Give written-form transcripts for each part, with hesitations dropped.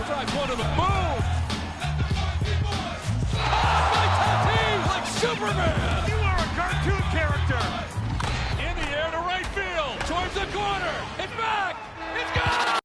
Strike one to the boom. Caught by Tatis like Superman. You are a cartoon character. In the air to right field. Towards the corner. It's back. It's gone.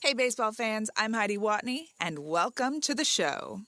Hey, baseball fans, I'm Heidi Watney, and welcome to the show.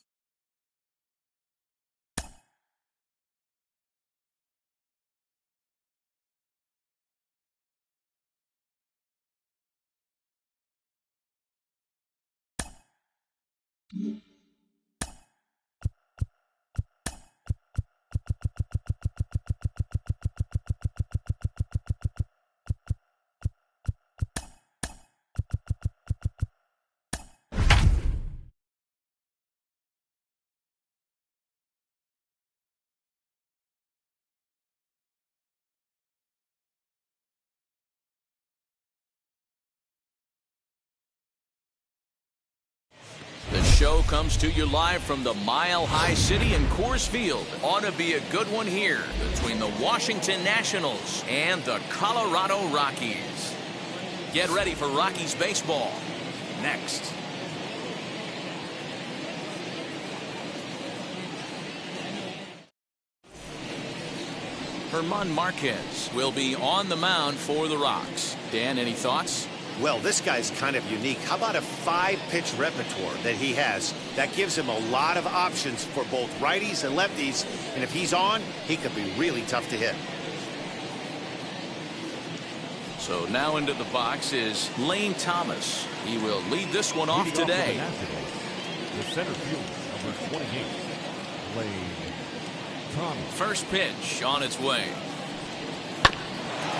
The show comes to you live from the Mile High City in Coors Field. Ought to be a good one here between the Washington Nationals and the Colorado Rockies. Get ready for Rockies baseball next. German Marquez will be on the mound for the Rocks. Dan, any thoughts? Well, this guy's kind of unique. How about a 5-pitch repertoire that he has? That gives him a lot of options for both righties and lefties. And if he's on, he could be really tough to hit. So now into the box is Lane Thomas. He will lead this one off today. The center fielder, number 28, Lane Thomas. First pitch on its way.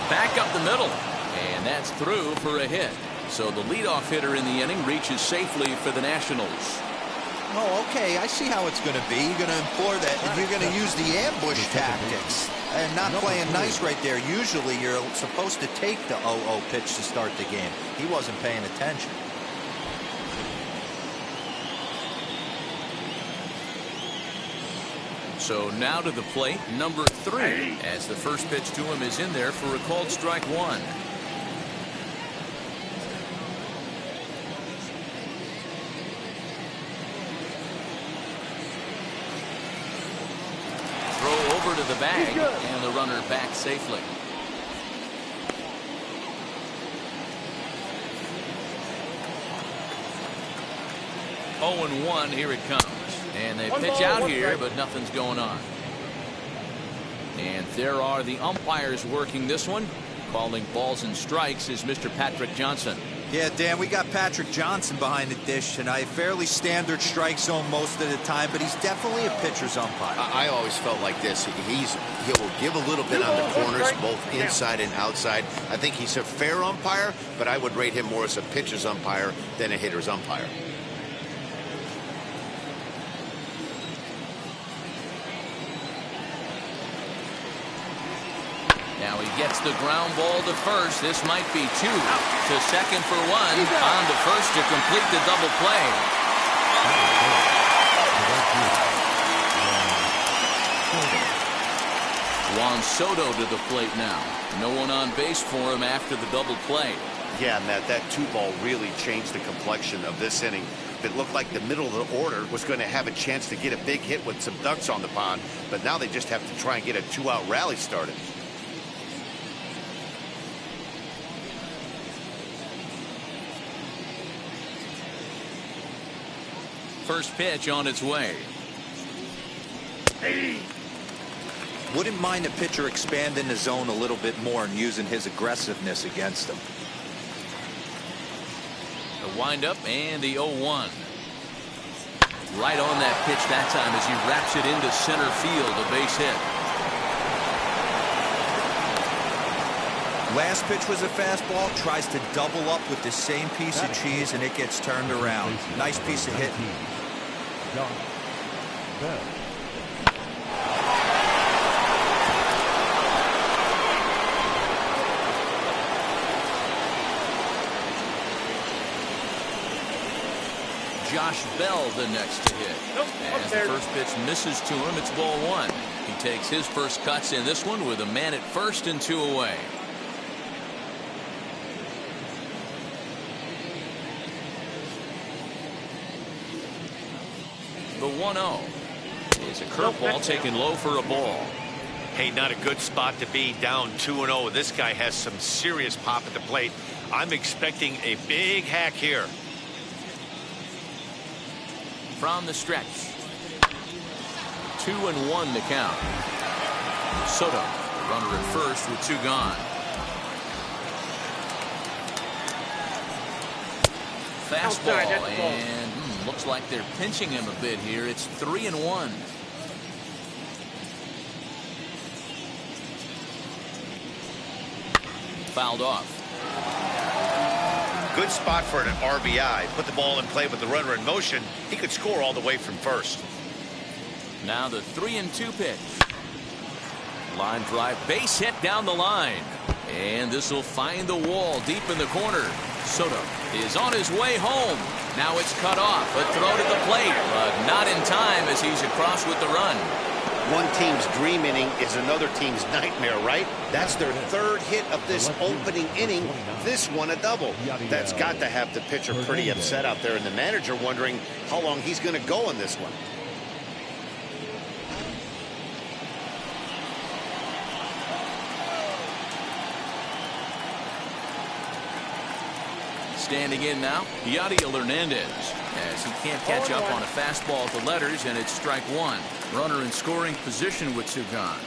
Back up the middle. And that's through for a hit. So the leadoff hitter in the inning reaches safely for the Nationals. Oh, okay. I see how it's going to be. You're going to implore that. You're going to use the ambush tactics and not playing nice right there. Usually you're supposed to take the 0-0 pitch to start the game. He wasn't paying attention. So now to the plate, number 3, as the first pitch to him is in there for a called strike one. Throw over to the bag, and the runner back safely. Oh, and 1, here it comes. And they pitch out here, but nothing's going on. And there are the umpires working this one. Calling balls and strikes is Mr. Patrick Johnson. Yeah, Dan, we got Patrick Johnson behind the dish tonight. Fairly standard strike zone most of the time, but he's definitely a pitcher's umpire. I always felt like this. He will give a little bit on the corners, both inside and outside. I think he's a fair umpire, but I would rate him more as a pitcher's umpire than a hitter's umpire. Now he gets the ground ball to first. This might be 2. To second for 1. On to first to complete the double play. Juan Soto to the plate now. No one on base for him after the double play. Yeah, and that 2-ball really changed the complexion of this inning. It looked like the middle of the order was going to have a chance to get a big hit with some ducks on the pond, but now they just have to try and get a 2-out rally started. First pitch on its way. Wouldn't mind a pitcher expanding the zone a little bit more and using his aggressiveness against him. The windup and the 0-1. Right on that pitch that time as he wraps it into center field, a base hit. Last pitch was a fastball, tries to double up with the same piece of cheese, and it gets turned around. Nice piece of hitting. Josh Bell. Josh Bell the next to hit. As the first pitch misses to him, it's ball one. He takes his first cuts in this one with a man at first and 2 away. The 1-0 is a curveball taken low for a ball. Hey, not a good spot to be, down 2-0. This guy has some serious pop at the plate. I'm expecting a big hack here. From the stretch. 2-1 the count. Soto, runner at first with 2 gone. Fastball, and looks like they're pinching him a bit here. It's 3-1. Fouled off. Good spot for an RBI. Put the ball in play with the runner in motion. He could score all the way from first. Now the 3-2 pitch. Line drive, base hit down the line. And this will find the wall deep in the corner. Soto is on his way home. Now it's cut off. A throw to the plate, but not in time as he's across with the run. One team's dream inning is another team's nightmare, right? That's their third hit of this opening inning. This one a double. That's got to have the pitcher pretty upset out there, and the manager wondering how long he's going to go on this one. Standing in now, Yadiel Hernandez, as he can't catch up on a fastball at the letters, and it's strike one. Runner in scoring position with 2 gone.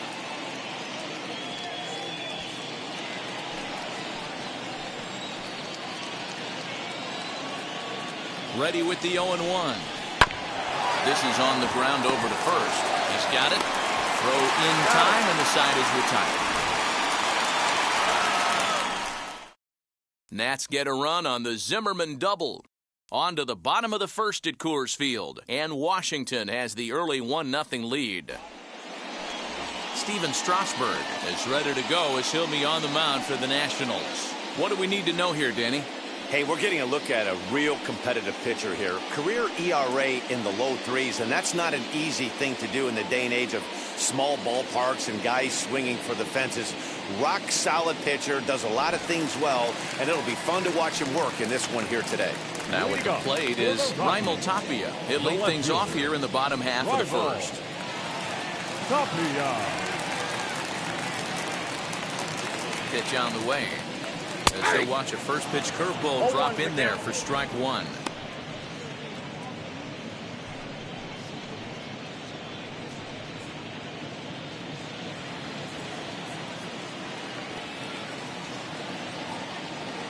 Ready with the 0-1. This is on the ground over to first. He's got it. Throw in time, and the side is retired. Nats get a run on the Zimmerman double. On to the bottom of the first at Coors Field, and Washington has the early 1-0 lead. Steven Strasburg is ready to go as he'll be on the mound for the Nationals. What do we need to know here, Danny? Hey, we're getting a look at a real competitive pitcher here. Career ERA in the low 3s, and that's not an easy thing to do in the day and age of small ballparks and guys swinging for the fences. Rock solid pitcher, does a lot of things well, and it'll be fun to watch him work in this one here today. Now at the plate is Raimel Tapia. He'll lead things off here in the bottom half of the first. Pitch on the way. As they watch a first pitch curveball drop in there for strike one.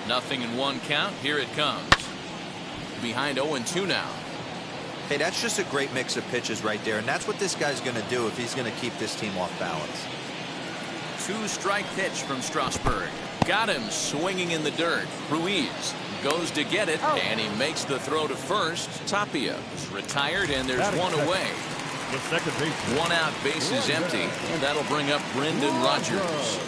Nothing in 1 count. Here it comes. Behind 0-2 now. Hey, that's just a great mix of pitches right there, and that's what this guy's going to do if he's going to keep this team off balance. 2-strike pitch from Strasburg. Got him swinging in the dirt. Ruiz goes to get it, and he makes the throw to first. Tapia is retired, and there's 1 away. The second base. 1 out, base is empty, and that'll bring up Brendan Rodgers.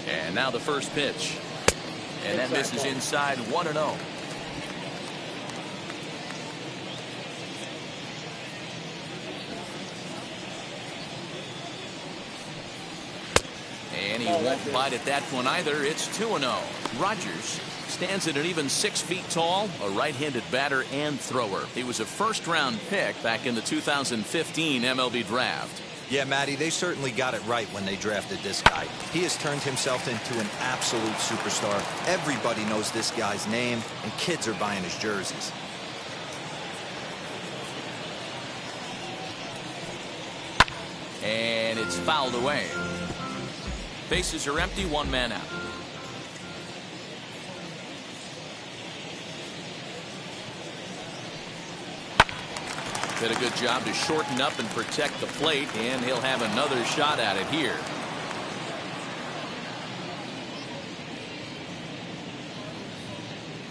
And now the first pitch. And that misses inside 1-0. And he won't bite at that one either. It's 2-0. Rodgers stands at an even 6 feet tall, a right-handed batter and thrower. He was a first-round pick back in the 2015 MLB draft. Yeah, Matty, they certainly got it right when they drafted this guy. He has turned himself into an absolute superstar. Everybody knows this guy's name, and kids are buying his jerseys. And it's fouled away. Bases are empty, 1 man out. Did a good job to shorten up and protect the plate, and he'll have another shot at it here.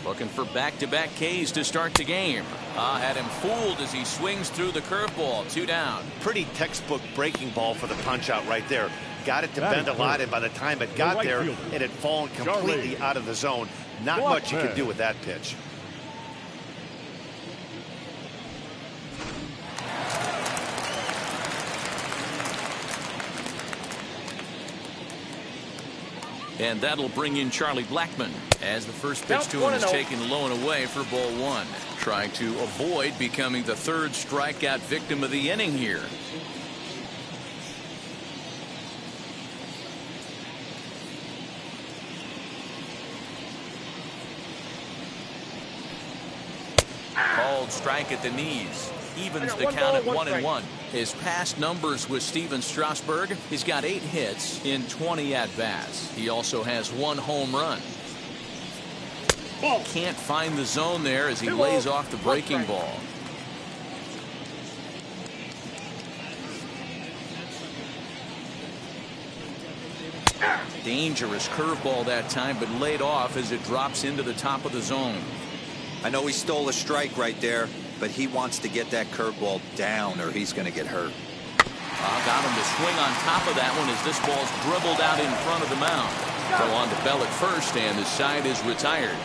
Looking for back-to-back Ks to start the game. Had him fooled as he swings through the curveball. 2 down. Pretty textbook breaking ball for the punch out right there. Got it to bend a lot, and by the time it got there, it had fallen completely out of the zone. Not much you can do with that pitch. And that'll bring in Charlie Blackmon as the first pitch to him is taken low and away for ball 1. Trying to avoid becoming the 3rd strikeout victim of the inning here. Called strike at the knees. Evens the count at 1-1. His past numbers with Steven Strasburg, he's got 8 hits in 20 at-bats. He also has 1 home run. Can't find the zone there as he lays off the breaking ball. Dangerous curveball that time, but laid off as it drops into the top of the zone. I know he stole a strike right there, but he wants to get that curveball down or he's going to get hurt. Got him to swing on top of that one as this ball's dribbled out in front of the mound. Go on to Bell at first, and the side is retired.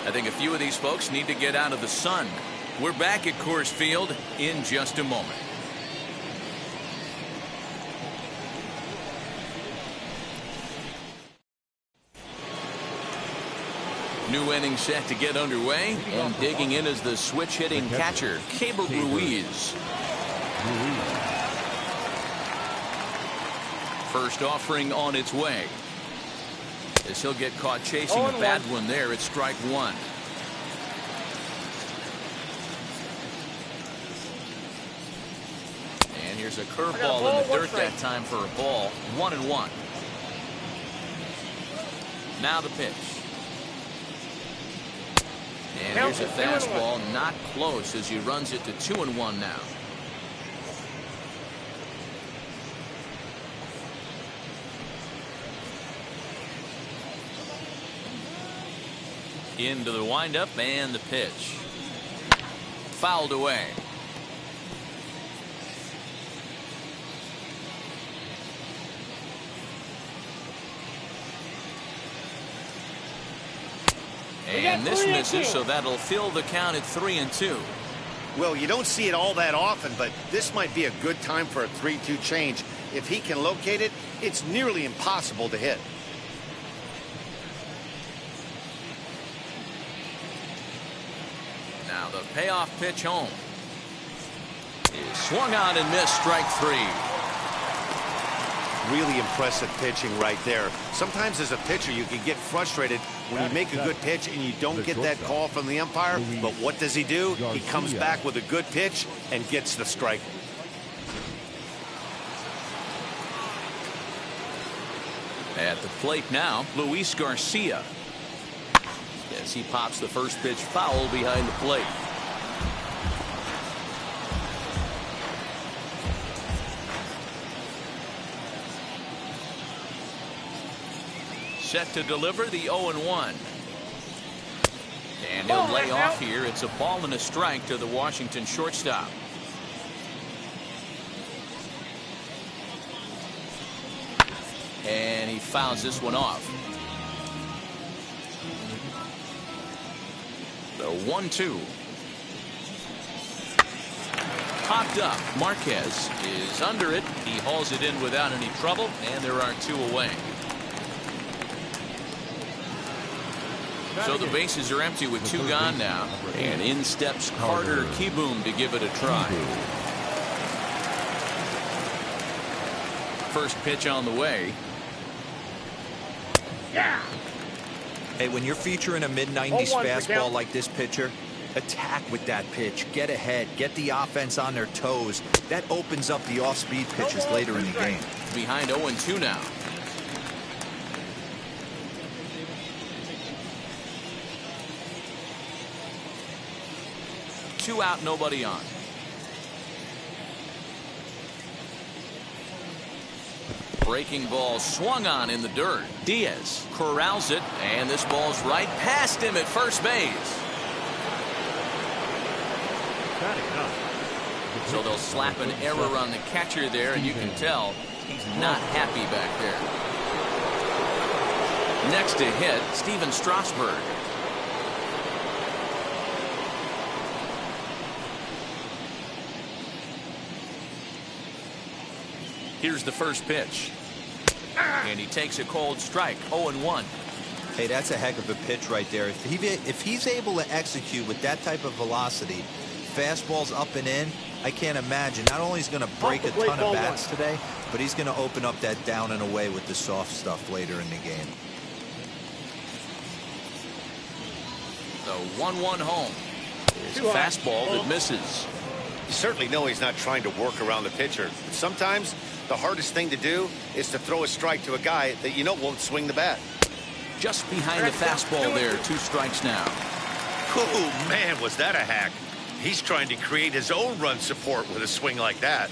I think a few of these folks need to get out of the sun. We're back at Coors Field in just a moment. New inning set to get underway, and digging in is the switch-hitting catcher, Keibert Ruiz. First offering on its way. As he'll get caught chasing a bad one there, it's strike 1. And here's a curveball in the dirt that time for a ball. 1-1. Now the pitch. And here's a fastball, not close as he runs it to 2-1 now. Into the windup and the pitch. Fouled away. And this misses, so that'll fill the count at 3-2. Well, you don't see it all that often, but this might be a good time for a 3-2 change. If he can locate it, it's nearly impossible to hit. Now the payoff pitch home. Is swung on and missed, strike 3. Really impressive pitching right there. Sometimes as a pitcher you can get frustrated when you make a good pitch and you don't get that call from the umpire. But what does he do? He comes back with a good pitch and gets the strike. At the plate now, Luis Garcia. As he pops the first pitch foul behind the plate. Set to deliver the 0-1. And he'll lay off here. It's a ball and a strike to the Washington shortstop. And he fouls this one off. The 1-2. Popped up. Marquez is under it. He hauls it in without any trouble, and there are 2 away. So the bases are empty with 2 gone now. And in steps Carter Kieboom to give it a try. First pitch on the way. Hey, when you're featuring a mid-90s fastball like this pitcher, attack with that pitch. Get ahead. Get the offense on their toes. That opens up the off-speed pitches later in the game. Behind 0-2 now. 2 out, nobody on. Breaking ball swung on in the dirt. Diaz corrals it, and this ball's right past him at first base. So they'll slap an error on the catcher there, and you can tell he's not happy back there. Next to hit, Steven Strasburg. Here's the first pitch. And he takes a cold strike, 0-1. Hey, that's a heck of a pitch right there. If he's able to execute with that type of velocity, fastballs up and in, I can't imagine. Not only is he going to break a ton of bats today, but he's going to open up that down and away with the soft stuff later in the game. The 1-1 home. It's a fastball that misses. You certainly know he's not trying to work around the pitcher. But sometimes the hardest thing to do is to throw a strike to a guy that you know won't swing the bat. Just behind the fastball there, 2 strikes now. Oh, man, was that a hack. He's trying to create his own run support with a swing like that.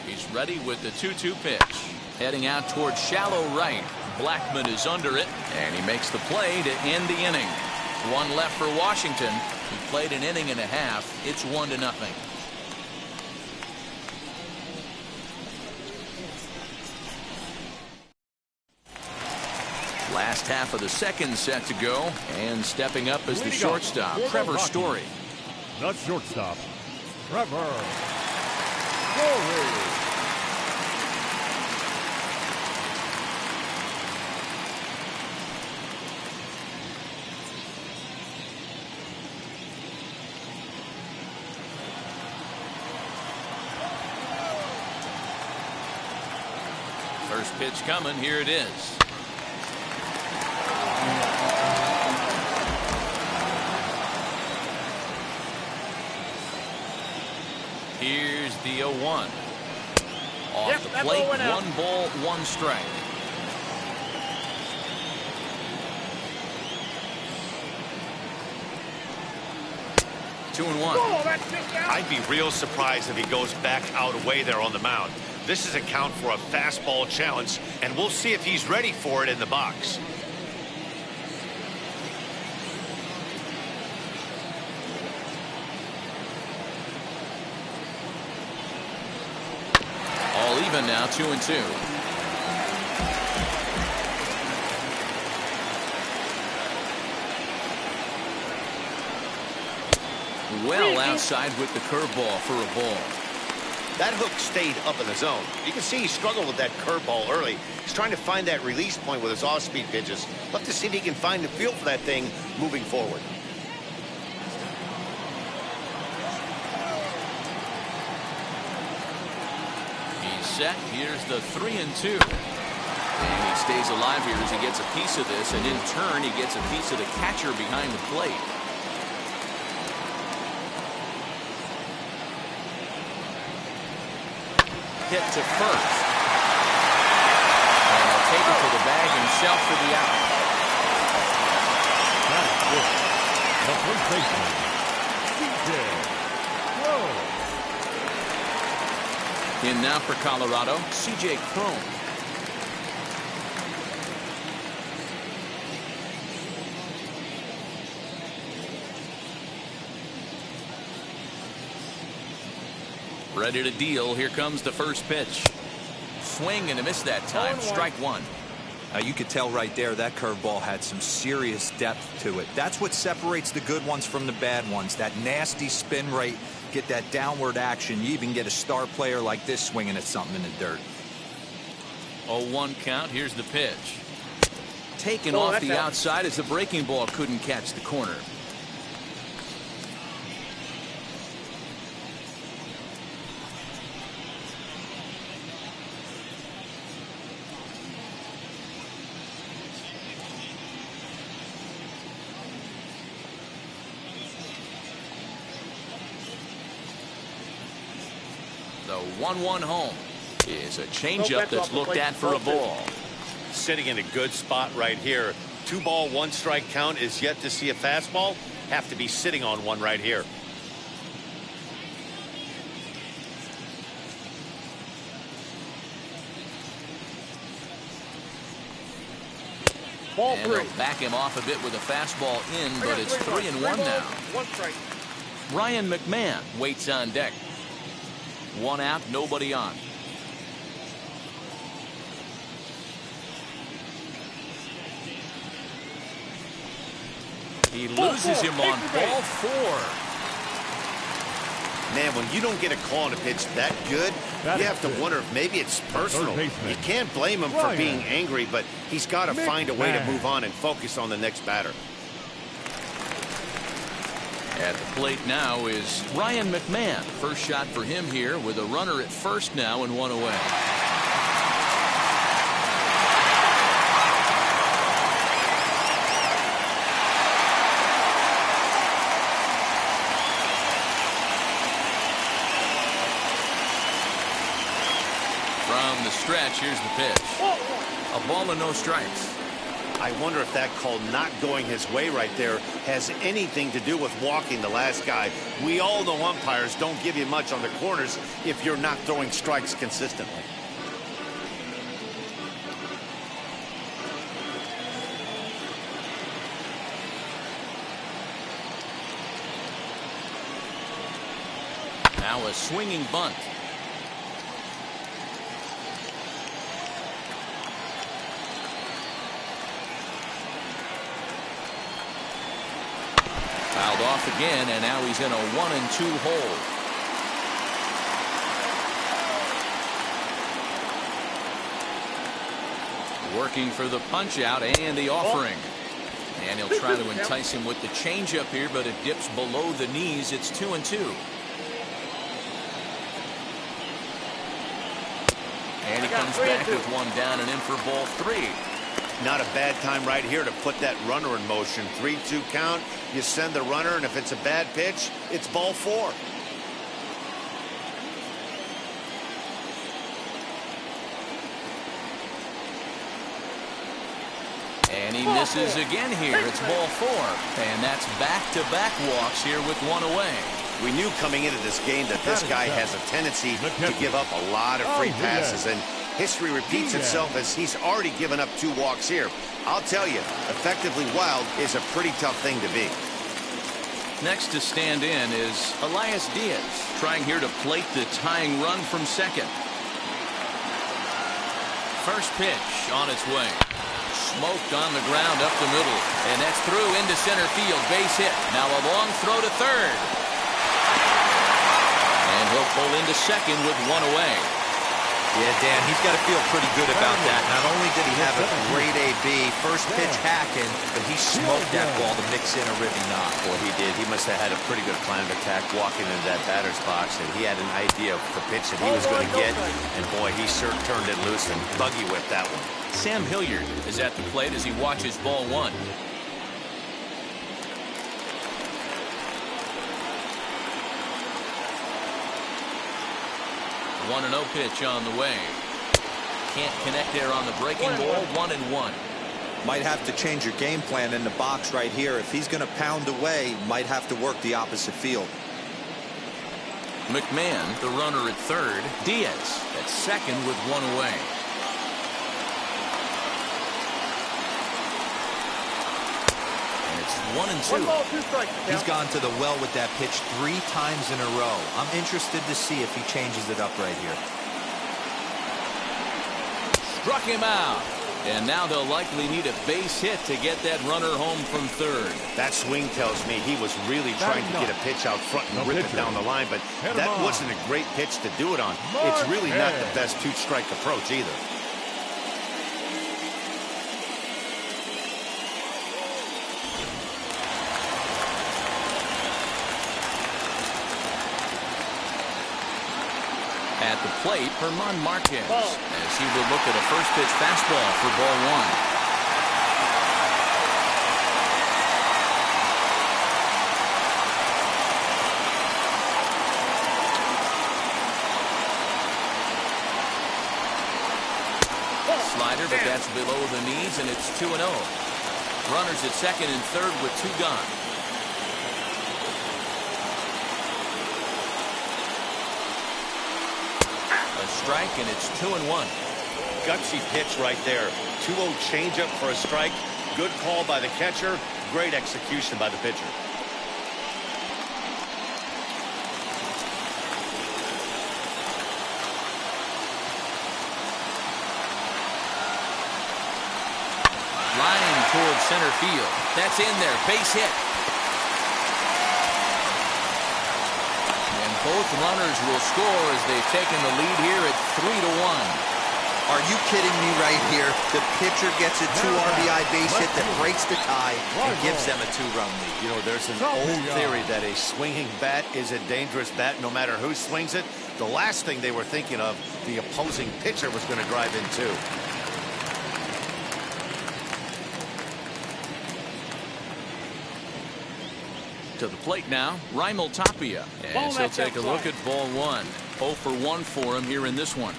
He's ready with the 2-2 pitch. Heading out towards shallow right. Blackman is under it, and he makes the play to end the inning. 1 left for Washington. He played an inning and a half. It's 1-0. Last half of the second set to go, and stepping up is the shortstop, Trevor Story. The shortstop, Trevor Story. First pitch coming. Here it is. Here's the 0-1. Off the plate, 1 ball, 1 strike. Two and 1. I'd be real surprised if he goes back out away there on the mound. This is a count for a fastball challenge, and we'll see if he's ready for it in the box. All even now, 2-2. Well outside with the curveball for a ball. That hook stayed up in the zone. You can see he struggled with that curveball early. He's trying to find that release point with his off-speed pitches. Look to see if he can find the feel for that thing moving forward. He's set. Here's the 3-2. And he stays alive here as he gets a piece of this, and in turn he gets a piece of the catcher behind the plate. Hit to first. And he'll take it to the bag himself for the out. The first baseman, C.J. In now for Colorado, C.J. Cron. Ready to deal. Here comes the first pitch. Swing and a miss that time. Strike 1. You could tell right there that curveball had some serious depth to it. That's what separates the good ones from the bad ones. That nasty spin rate, get that downward action. You even get a star player like this swinging at something in the dirt. 0-1 count. Here's the pitch. Taken off the outside as the breaking ball couldn't catch the corner. The 1-1 home is a changeup that's looked at for a ball. Sitting in a good spot right here. 2 ball, 1 strike count is yet to see a fastball. Have to be sitting on one right here. Ball And 3. they'll back him off a bit with a fastball in, but it's 3-1 now. 1 strike. Ryan McMahon waits on deck. 1 out, nobody on. He loses him on ball 4. Man, when you don't get a call on a pitch that good, you have to wonder if maybe it's personal. You can't blame him for being angry, but he's got to find a way to move on and focus on the next batter. At the plate now is Ryan McMahon. First shot for him here with a runner at first now and 1 away. From the stretch, here's the pitch. A ball and no strikes. I wonder if that call not going his way right there has anything to do with walking the last guy. We all know umpires don't give you much on the corners if you're not throwing strikes consistently. Now a swinging bunt. Fouled off again, and now he's in a 1-2 hole. Working for the punch out and the offering. And he'll try to entice him with the changeup here, but it dips below the knees. It's 2-2. And he comes back with 1 down and in for ball 3. Not a bad time right here to put that runner in motion. 3-2 count. You send the runner, and if it's a bad pitch, it's ball 4. And he misses again here. It's ball 4. And that's back-to-back walks here with 1 away. We knew coming into this game that this guy has a tendency to give up a lot of free passes, and history repeats itself as he's already given up 2 walks here. I'll tell you, effectively wild is a pretty tough thing to be. Next to stand in is Elias Diaz, trying here to plate the tying run from second. First pitch on its way. Smoked on the ground up the middle, and that's through into center field. Base hit. Now a long throw to third. And he'll pull into second with 1 away. Yeah, Dan, he's got to feel pretty good about that. Not only did he have a great AB, first pitch hacking, but he smoked that ball to mix in a ribby knock. Boy, he did. He must have had a pretty good plan of attack walking into that batter's box, and he had an idea of the pitch that he was going to get, and boy, he sure turned it loose and buggy whipped that one. Sam Hilliard is at the plate as he watches ball 1. 1-0 pitch on the way. Can't connect there on the breaking ball. 1-1. Might have to change your game plan in the box right here. If he's going to pound away, might have to work the opposite field. McMahon, the runner at third. Diaz at second with 1 away. And it's 1-2. 1 ball, 2 strikes. He's gone to the well with that pitch 3 times in a row. I'm interested to see if he changes it up right here. Struck him out. And now they'll likely need a base hit to get that runner home from third. That swing tells me he was really trying to get a pitch out front and rip it down the line, but that wasn't a great pitch to do it on. It's really not the best 2-strike approach either. At the plate, Herman Marquez, as he will look at a first pitch fastball for ball 1. Slider, but that's below the knees, and it's 2-0. Runners at second and third with 2 gone. Strike, and it's 2-1. Gutsy pitch right there. 2-0 changeup for a strike. Good call by the catcher. Great execution by the pitcher. Line towards center field. That's in there. Base hit. And both runners will score as they've taken the lead here at 3-1. Are you kidding me right here? The pitcher gets a 2 RBI base hit that breaks the tie and gives them a 2-run lead. You know, there's an old theory that a swinging bat is a dangerous bat no matter who swings it. The last thing they were thinking of, the opposing pitcher was going to drive in too. To the plate now, Raimel Tapia. And he'll take a look at ball 1. 0 for 1 for him here in this one.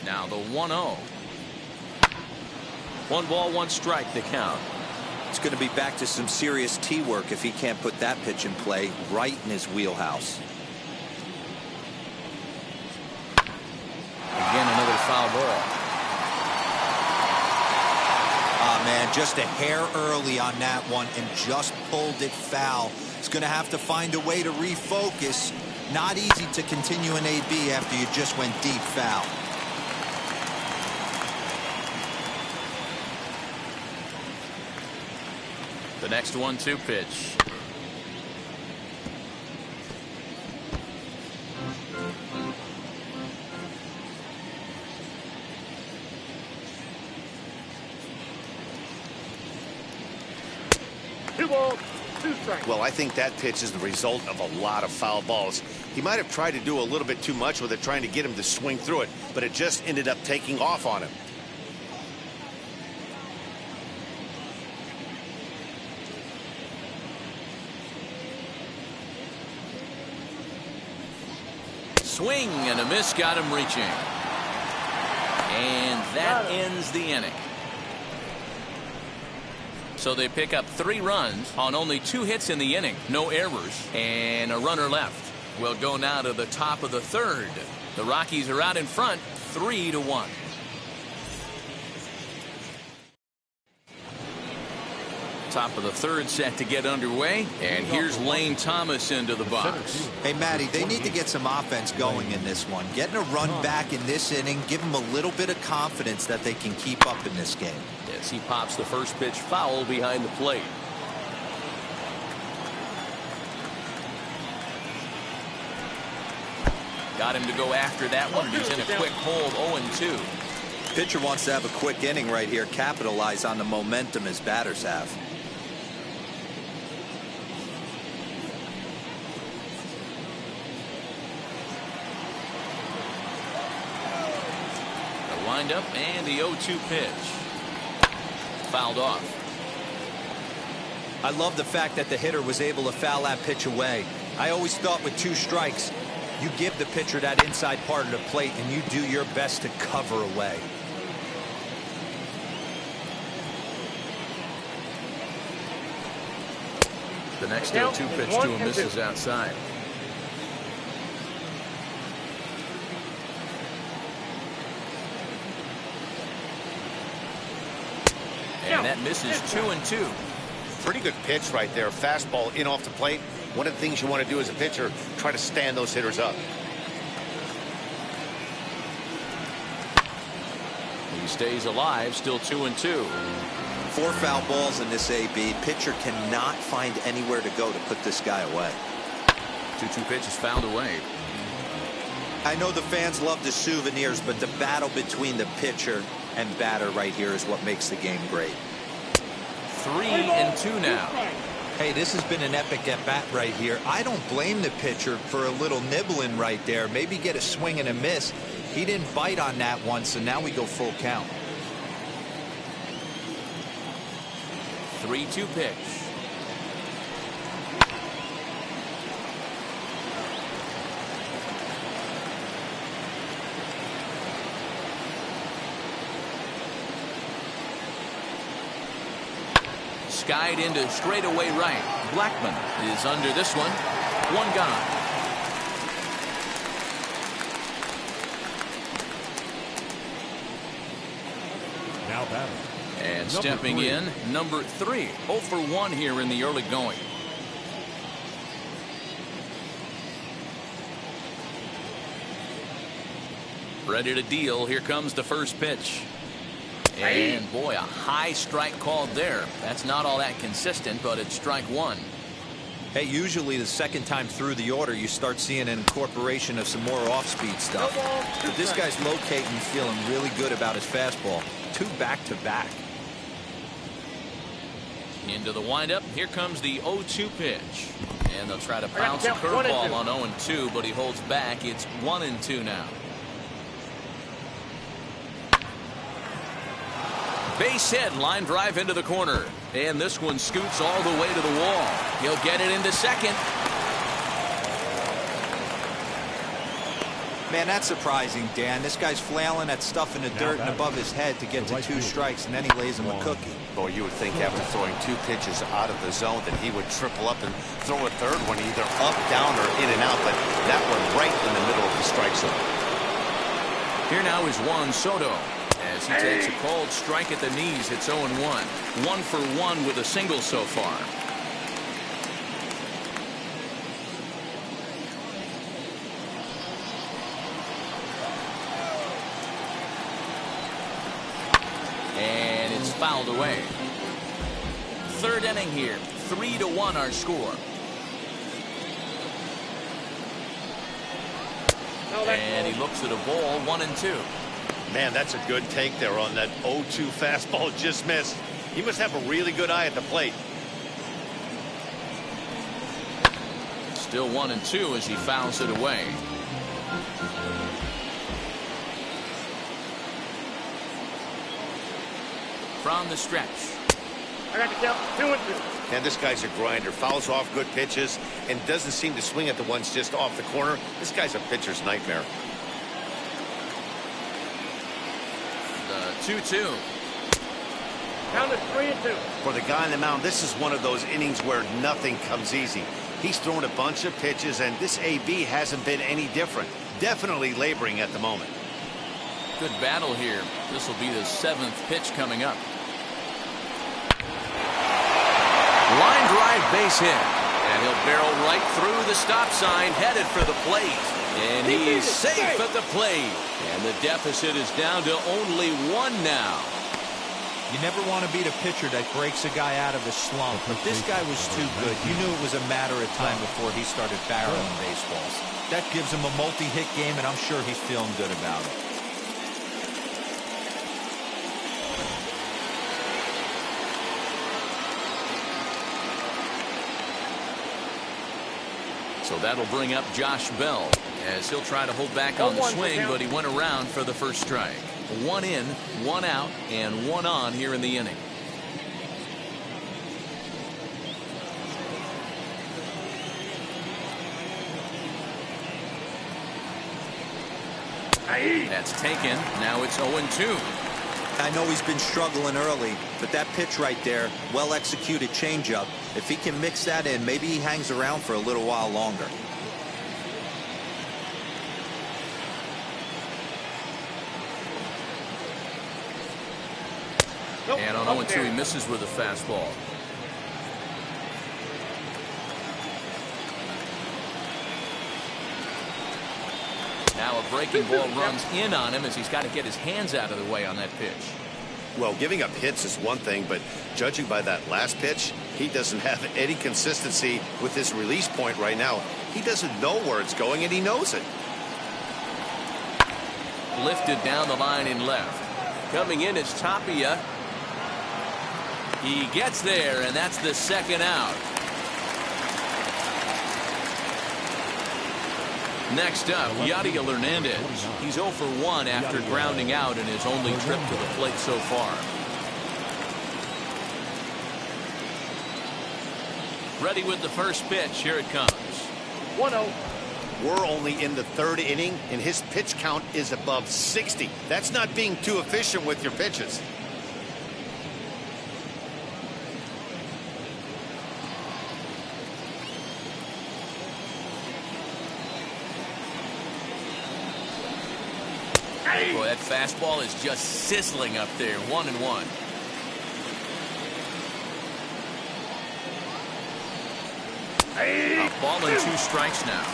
Now the 1-0. 1 ball, 1 strike, the count. It's going to be back to some serious tee work if he can't put that pitch in play right in his wheelhouse. Again, another foul ball. Ah, man, just a hair early on that one and just pulled it foul. He's going to have to find a way to refocus. Not easy to continue an AB after you just went deep foul. The next 1-2 pitch. Well, I think that pitch is the result of a lot of foul balls. He might have tried to do a little bit too much with it, trying to get him to swing through it, but it just ended up taking off on him. Swing and a miss got him reaching. And that ends the inning. So they pick up 3 runs on only 2 hits in the inning. No errors and a runner left. We'll go now to the top of the 3rd. The Rockies are out in front 3-1. Top of the 3rd set to get underway, and here's Lane Thomas into the box. Hey, Matty, they need to get some offense going in this one. Getting a run back in this inning, give them a little bit of confidence that they can keep up in this game. As he pops the first pitch foul behind the plate. Got him to go after that one, and he's in a quick hold, 0-2. Pitcher wants to have a quick inning right here, capitalize on the momentum his batters have. The windup and the 0-2 pitch. Fouled off. I love the fact that the hitter was able to foul that pitch away. I always thought with 2 strikes, you give the pitcher that inside part of the plate and you do your best to cover away. The next 0-2 pitch to him misses outside. And that misses 2-2. Pretty good pitch right there. Fastball in off the plate. One of the things you want to do as a pitcher, try to stand those hitters up. He stays alive, still 2-2. 4 foul balls in this AB. Pitcher cannot find anywhere to go to put this guy away. 2-2 pitch is fouled away. I know the fans love the souvenirs, but the battle between the pitcher and batter right here is what makes the game great. 3-2 now. Hey, this has been an epic at-bat right here. I don't blame the pitcher for a little nibbling right there. Maybe get a swing and a miss. He didn't bite on that one, so now we go full count. 3-2 pitch. Skied into straightaway right. Blackman is under this one. One gone. Now batting. And Number stepping 3. in, number 3. 0 for 1 here in the early going. Ready to deal. Here comes the first pitch. And boy, a high strike called there. That's not all that consistent, but it's strike 1. Hey, usually the second time through the order, you start seeing an incorporation of some more off-speed stuff. But this guy's locating, feeling really good about his fastball. 2 back-to-back. Into the windup. Here comes the 0-2 pitch. And they'll try to bounce a curveball on 0-2, but he holds back. It's 1-2 now. Base hit, line drive into the corner. And this one scoots all the way to the wall. He'll get it into second. Man, that's surprising, Dan. This guy's flailing at stuff in the dirt and above his head to get to 2 strikes, and then he lays him a cookie. Boy, you would think after throwing 2 pitches out of the zone that he would triple up and throw a third one either up, down, or in and out, but that one right in the middle of the strike zone. Here now is Juan Soto. As he takes a cold strike at the knees, it's 0-1. 1 for 1 with a single so far. And it's fouled away. Third inning here. 3-1 our score. And he looks at a ball. 1-2. Man, that's a good take there on that 0-2 fastball. Just missed. He must have a really good eye at the plate. Still 1-2 as he fouls it away. From the stretch. I got to count 2-2. And this guy's a grinder. Fouls off good pitches and doesn't seem to swing at the ones just off the corner. This guy's a pitcher's nightmare. 2-2. Count is 3-2. For the guy on the mound, this is one of those innings where nothing comes easy. He's thrown a bunch of pitches, and this AB hasn't been any different. Definitely laboring at the moment. Good battle here. This will be the 7th pitch coming up. Line drive base hit. And he'll barrel right through the stop sign, headed for the plate. And he's safe at the plate. And the deficit is down to only 1 now. You never want to beat a pitcher that breaks a guy out of his slump. But this guy was too good. You knew it was a matter of time before he started barreling baseballs. That gives him a multi-hit game, and I'm sure he's feeling good about it. So that'll bring up Josh Bell as he'll try to hold back on the swing, but he went around for the first strike. 1 in, 1 out, and 1 on here in the inning. That's taken. Now it's 0-2. I know he's been struggling early, but that pitch right there, well-executed changeup, if he can mix that in, maybe he hangs around for a little while longer. And on 0-2, he misses with a fastball. Now a breaking ball runs in on him as he's got to get his hands out of the way on that pitch. Well, giving up hits is one thing, but judging by that last pitch, he doesn't have any consistency with his release point right now. He doesn't know where it's going, and he knows it. Lifted down the line in left. Coming in is Tapia. He gets there, and that's the 2nd out. Next up, Yadiel Hernandez. He's 0 for 1 after grounding out in his only trip to the plate so far. Ready with the first pitch. Here it comes. 1-0. We're only in the 3rd inning, and his pitch count is above 60. That's not being too efficient with your pitches. Boy, that fastball is just sizzling up there. 1-1. A ball and 2 strikes now.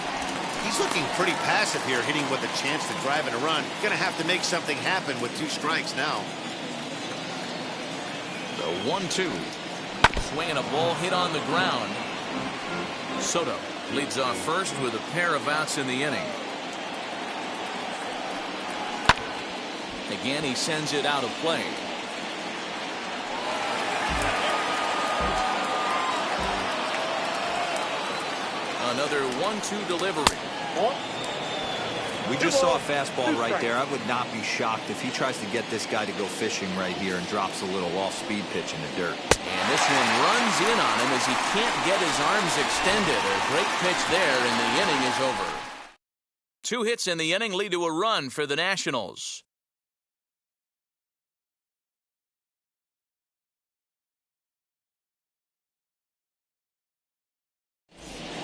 He's looking pretty passive here, hitting with a chance to drive in a run. Going to have to make something happen with 2 strikes now. The 1-2. Swinging a ball hit on the ground. Soto leads off first with a pair of outs in the inning. Again, he sends it out of play. Another 1-2 delivery. We just saw a fastball right there. I would not be shocked if he tries to get this guy to go fishing right here and drops a little off-speed pitch in the dirt. And this one runs in on him as he can't get his arms extended. A great pitch there, and the inning is over. 2 hits in the inning lead to a run for the Nationals.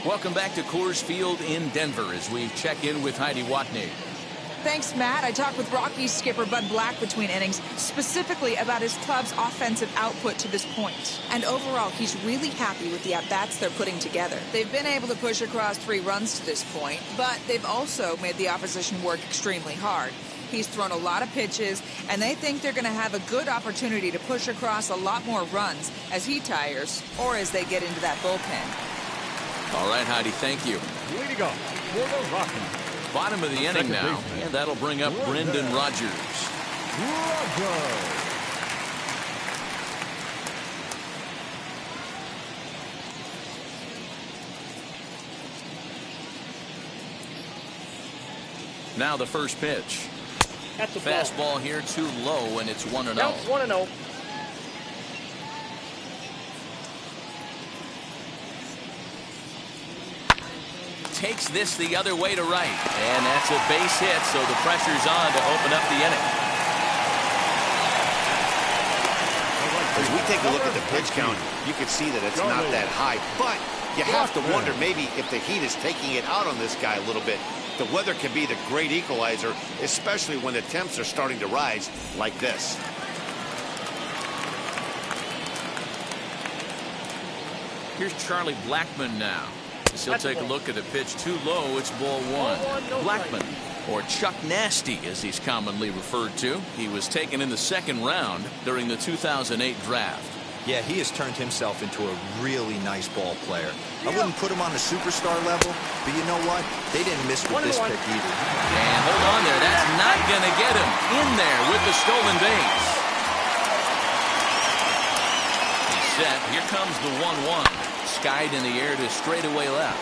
Welcome back to Coors Field in Denver as we check in with Heidi Watney. Thanks, Matt. I talked with Rockies skipper Bud Black between innings, specifically about his club's offensive output to this point. And overall, he's really happy with the at-bats they're putting together. They've been able to push across 3 runs to this point, but they've also made the opposition work extremely hard. He's thrown a lot of pitches, and they think they're going to have a good opportunity to push across a lot more runs as he tires or as they get into that bullpen. All right, Heidi, thank you. Leading off for the Rockies. Bottom of the inning now, and that'll bring up Brendan Rodgers. Now the first pitch. That's a Fastball here too low, and it's 1-0. Now it's 1-0. Takes this the other way to right, and that's a base hit, so the pressure's on to open up the inning. As we take a look at the pitch count, you can see that it's not that high, but you have to wonder maybe if the heat is taking it out on this guy a little bit. The weather can be the great equalizer, especially when the temps are starting to rise like this. Here's Charlie Blackmon now. He'll take a look at the pitch too low. It's ball 1. Blackmon, or Chuck Nasty as he's commonly referred to. He was taken in the 2nd round during the 2008 draft. Yeah, he has turned himself into a really nice ball player. I wouldn't put him on the superstar level, but you know what? They didn't miss with this pick either. And hold on there. That's not going to get him in there with the stolen base. He's set. Here comes the 1-1. Skied in the air to straightaway left.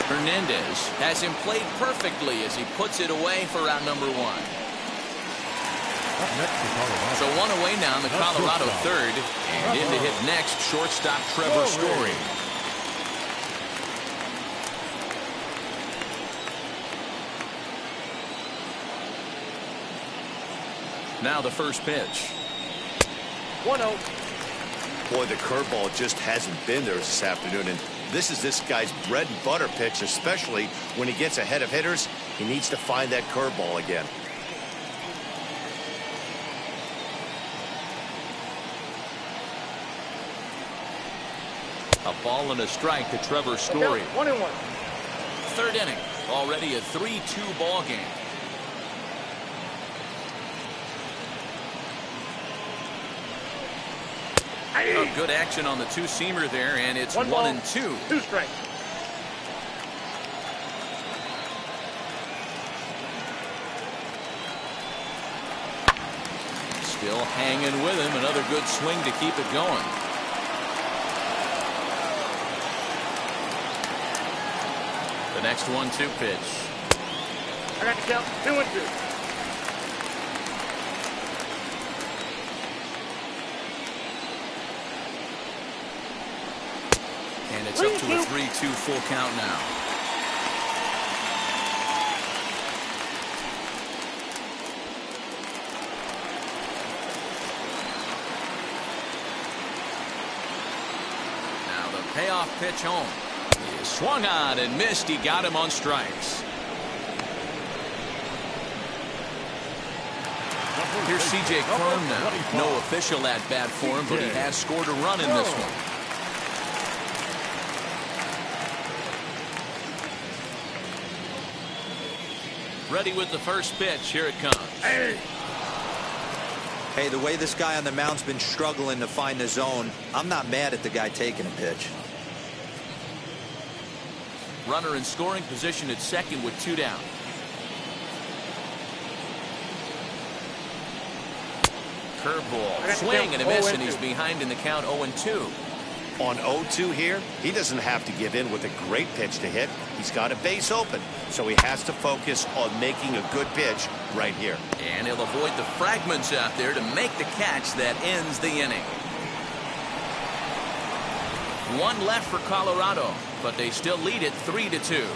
Hernandez has him played perfectly as he puts it away for out number 1. So 1 away now in the Colorado 3rd, and in to hit next, shortstop Trevor Story. Now the first pitch. 1-0. Boy, the curveball just hasn't been there this afternoon, and this is this guy's bread and butter pitch, especially when he gets ahead of hitters. He needs to find that curveball again. A ball and a strike to Trevor Story. 1-1. 3rd inning, already a 3-2 ball game. Oh, good action on the 2-seamer there, and it's 1-2. 2 strikes. Still hanging with him. Another good swing to keep it going. The next 1-2 pitch. I got the count. 2-2. And it's up to a 3-2 full count now. Now the payoff pitch home. He swung on and missed. He got him on strikes. Here's C.J. Cron now. No official at-bat for him, but he has scored a run in this one. Ready with the first pitch. Here it comes. Hey, the way this guy on the mound's been struggling to find the zone, I'm not mad at the guy taking a pitch. Runner in scoring position at second with 2 down. Curveball, swing and a miss, and he's behind in the count 0-2. On 0-2 here, he doesn't have to give in with a great pitch to hit. He's got a base open, so he has to focus on making a good pitch right here. And he'll avoid the fragments out there to make the catch that ends the inning. 1 left for Colorado, but they still lead it 3-2.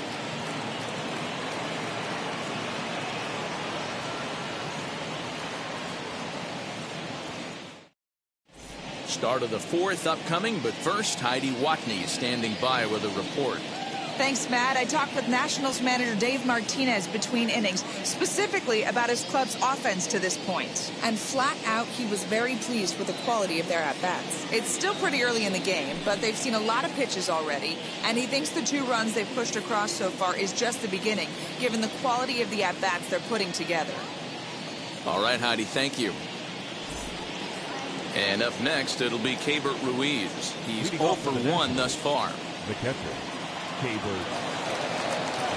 Start of the 4th upcoming, but first, Heidi Watney is standing by with a report. Thanks, Matt. I talked with Nationals manager Dave Martinez between innings, specifically about his club's offense to this point. And flat out, he was very pleased with the quality of their at-bats. It's still pretty early in the game, but they've seen a lot of pitches already, and he thinks the 2 runs they've pushed across so far is just the beginning, given the quality of the at-bats they're putting together. All right, Heidi, thank you. And up next, it'll be Keibert Ruiz. He's 0 for 1 thus far. The catcher, Keibert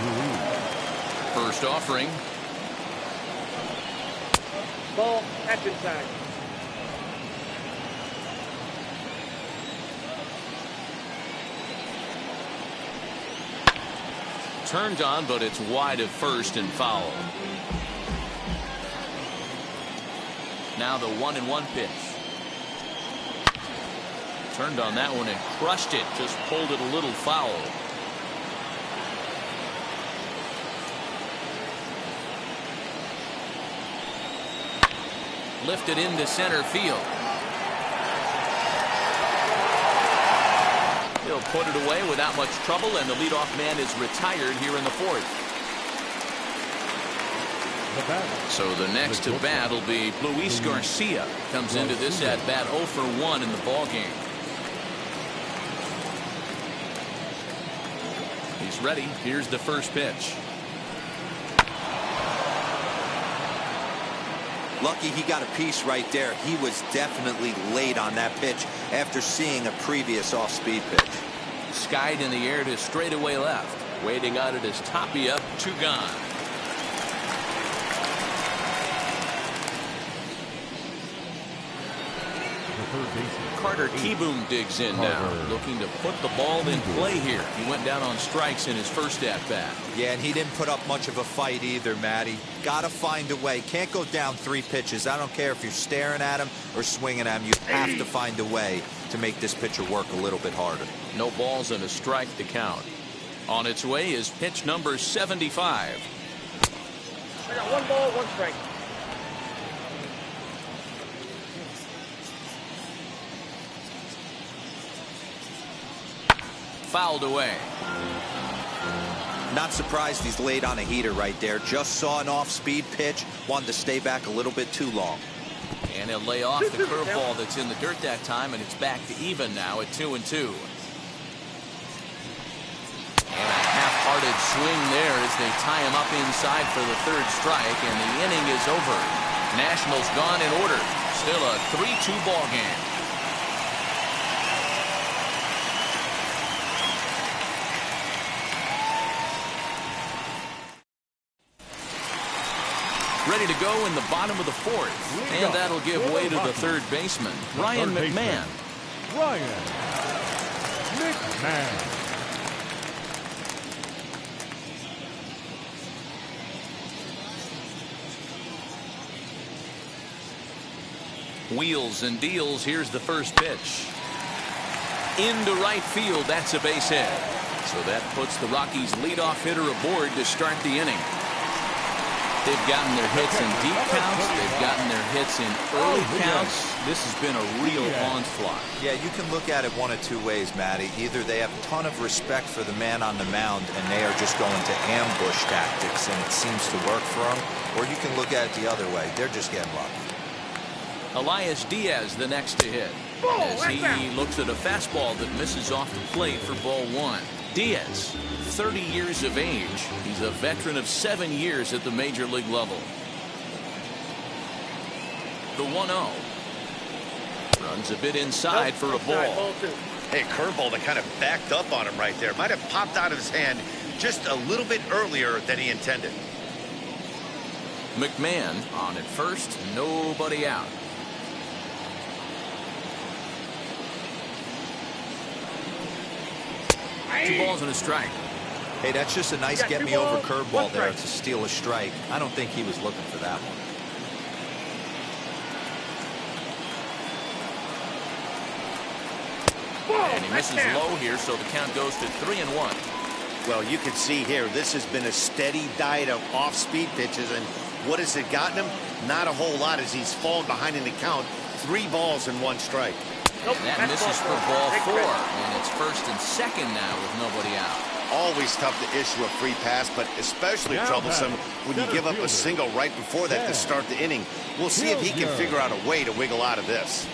Ruiz. First offering. Ball, catch inside. Turned on, but it's wide of first and foul. Now the 1-1 pitch. Turned on that one and crushed it. Just pulled it a little foul. Lifted into center field. He'll put it away without much trouble, and the leadoff man is retired here in the 4th. So the next to bat will be Luis Garcia. Comes into this at bat 0 for 1 in the ball game. He's ready. Here's the first pitch. Lucky he got a piece right there. He was definitely late on that pitch after seeing a previous off-speed pitch. Skied in the air to straightaway left. Waiting on it is Tapia. 2 gone. Carter Kieboom digs in now, looking to put the ball in play here. He went down on strikes in his first at-bat. Yeah, and he didn't put up much of a fight either, Matty. Got to find a way. Can't go down 3 pitches. I don't care if you're staring at him or swinging at him. You have to find a way to make this pitcher work a little bit harder. No balls and a strike to count. On its way is pitch number 75. I got 1 ball, 1 strike. Fouled away. Not surprised he's laid on a heater right there. Just saw an off-speed pitch. Wanted to stay back a little bit too long. And he'll lay off the curveball that's in the dirt that time, and it's back to even now at 2-2. And a half-hearted swing there as they tie him up inside for the 3rd strike, and the inning is over. Nationals gone in order. Still a 3-2 ball game. Ready to go in the bottom of the 4th. And that'll give way to the 3rd baseman, Ryan McMahon. Ryan McMahon. Wheels and deals. Here's the first pitch. Into right field. That's a base hit. So that puts the Rockies' leadoff hitter aboard to start the inning. They've gotten their hits in deep counts. They've gotten their hits in early counts. This has been a real onslaught. Yeah, you can look at it one of 2 ways, Matty. Either they have a ton of respect for the man on the mound and they are just going to ambush tactics and it seems to work for them, or you can look at it the other way. They're just getting lucky. Elias Diaz the next to hit. As he looks at a fastball that misses off the plate for ball one. Diaz, 30 years of age. He's a veteran of 7 years at the major league level. The 1-0. Runs a bit inside for a ball. Hey, curveball that kind of backed up on him right there. Might have popped out of his hand just a little bit earlier than he intended. McMahon on at first, nobody out. Two balls and a strike. Hey, that's just a nice get-me-over curveball there to steal a strike. I don't think he was looking for that one. And he misses low here, so the count goes to 3-1. Well, you can see here, this has been a steady diet of off-speed pitches, and what has it gotten him? Not a whole lot as he's fallen behind in the count. 3 balls and 1 strike. And that misses for ball 4, and it's first and second now with nobody out. Always tough to issue a free pass, but especially troublesome when you give up a single right before that to start the inning. We'll see if he can figure out a way to wiggle out of this.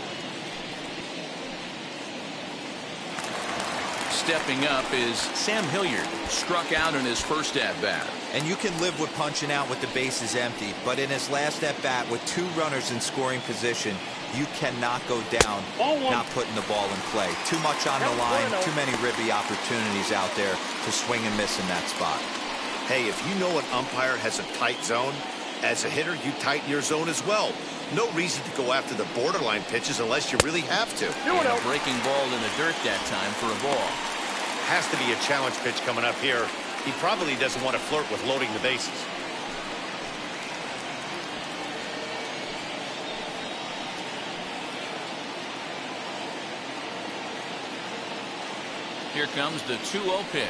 Stepping up is Sam Hilliard, struck out in his first at-bat. And you can live with punching out with the bases empty, but in his last at-bat with 2 runners in scoring position, you cannot go down not putting the ball in play. Too much on the line, too many ribby opportunities out there to swing and miss in that spot. Hey, if you know an umpire has a tight zone, as a hitter, you tighten your zone as well. No reason to go after the borderline pitches unless you really have to. And a breaking ball in the dirt that time for a ball. Has to be a challenge pitch coming up here. He probably doesn't want to flirt with loading the bases. Here comes the 2-0 pitch.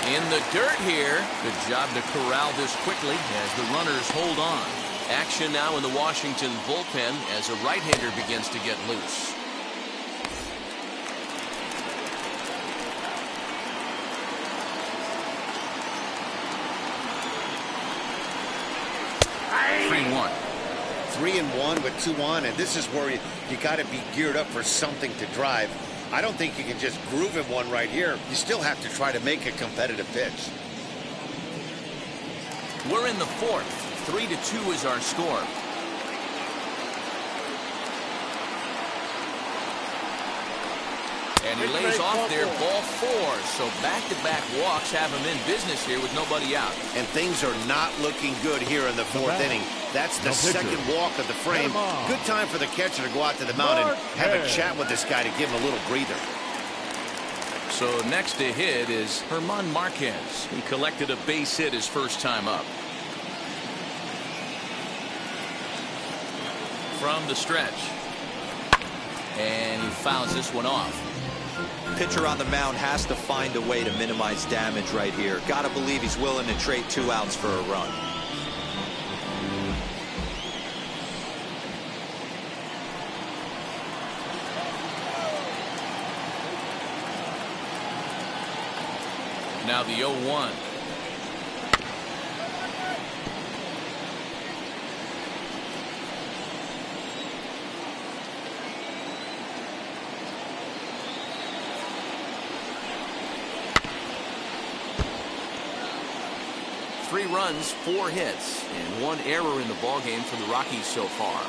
In the dirt here. Good job to corral this quickly as the runners hold on. Action now in the Washington bullpen as a right-hander begins to get loose. One. 3-1 with 2 on, and this is where you got to be geared up for something to drive. I don't think you can just groove him one right here. You still have to try to make a competitive pitch. We're in the 4th. 3-2 is our score. And he lays off there, ball 4. So back-to-back walks have him in business here with nobody out. And things are not looking good here in the 4th inning. That's the second walk of the frame. Good time for the catcher to go out to the mound and have a chat with this guy to give him a little breather. So next to hit is German Marquez. He collected a base hit his first time up. From the stretch. And he fouls this one off. Pitcher on the mound has to find a way to minimize damage right here. Got to believe he's willing to trade 2 outs for a run. Now the 0-1. Three runs, 4 hits, and 1 error in the ballgame for the Rockies so far.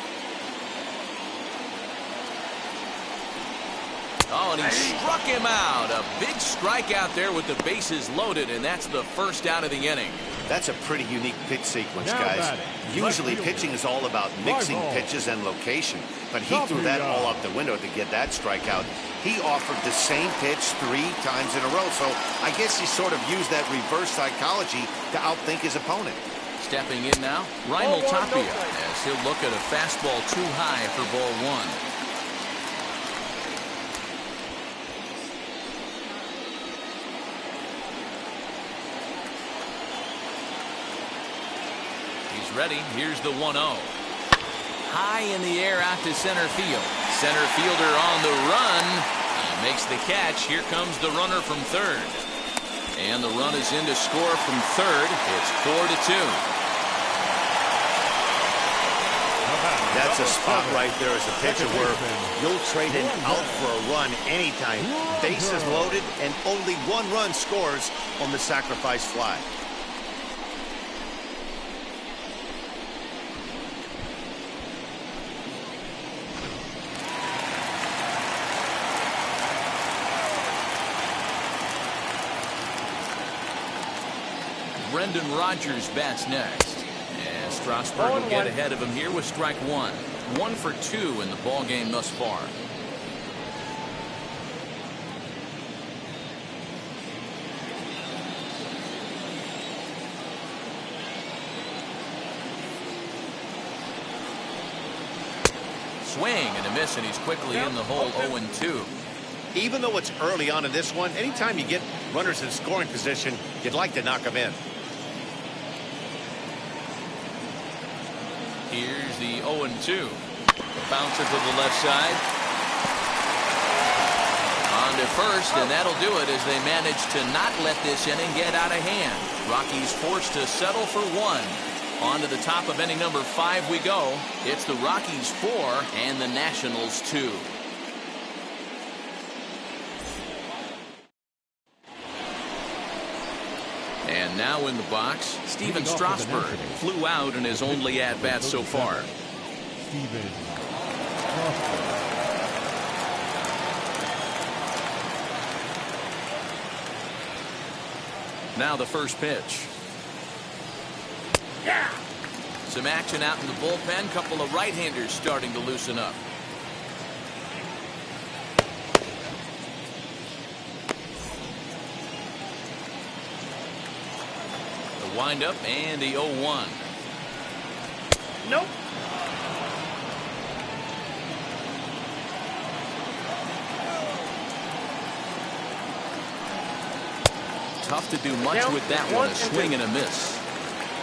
Oh, and he struck him out. A big strikeout there with the bases loaded, and that's the first out of the inning. That's a pretty unique pitch sequence, guys. Usually pitching is all about mixing pitches and location, but he threw that all out the window to get that strikeout. He offered the same pitch 3 times in a row, so I guess he sort of used that reverse psychology to outthink his opponent. Stepping in now, Raimel Tapia, as he'll look at a fastball too high for ball 1. Ready. Here's the 1-0. High in the air out to center field. Center fielder on the run. He makes the catch. Here comes the runner from third. And the run is in to score from third. It's 4-2. That's a spot right there as a pitcher where you'll trade an out for a run anytime. Bases loaded, and only one run scores on the sacrifice fly. Brendan Rodgers bats next. And Strasburg will get ahead of him here with strike one. 1 for 2 in the ball game thus far. Swing and a miss, and he's quickly in the hole. 0-2. Even though it's early on in this one, anytime you get runners in scoring position, you'd like to knock them in. Here's the 0-2. Bouncer to the left side. On to first, and that'll do it as they manage to not let this inning get out of hand. Rockies forced to settle for 1. On to the top of inning number 5 we go. It's the Rockies 4 and the Nationals 2. And now in the box, Steven Strasburg flew out in his only at-bat so far. Steven. Now the first pitch. Yeah. Some action out in the bullpen. Couple of right-handers starting to loosen up. The windup and the 0-1. Nope. Tough to do much with that one. A swing and a miss.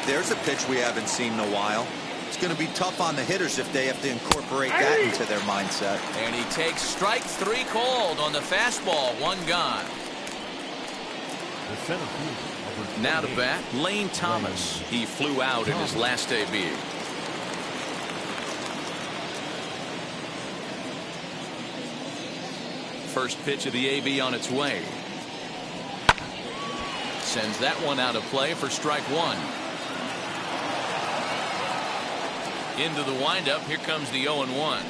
There's a pitch we haven't seen in a while. It's going to be tough on the hitters if they have to incorporate that into their mindset. And he takes strike 3 called on the fastball. 1 gone. The center fielder. Now to bat, Lane Thomas. He flew out in his last AB. First pitch of the AB on its way. Sends that one out of play for strike 1. Into the windup. Here comes the 0-1.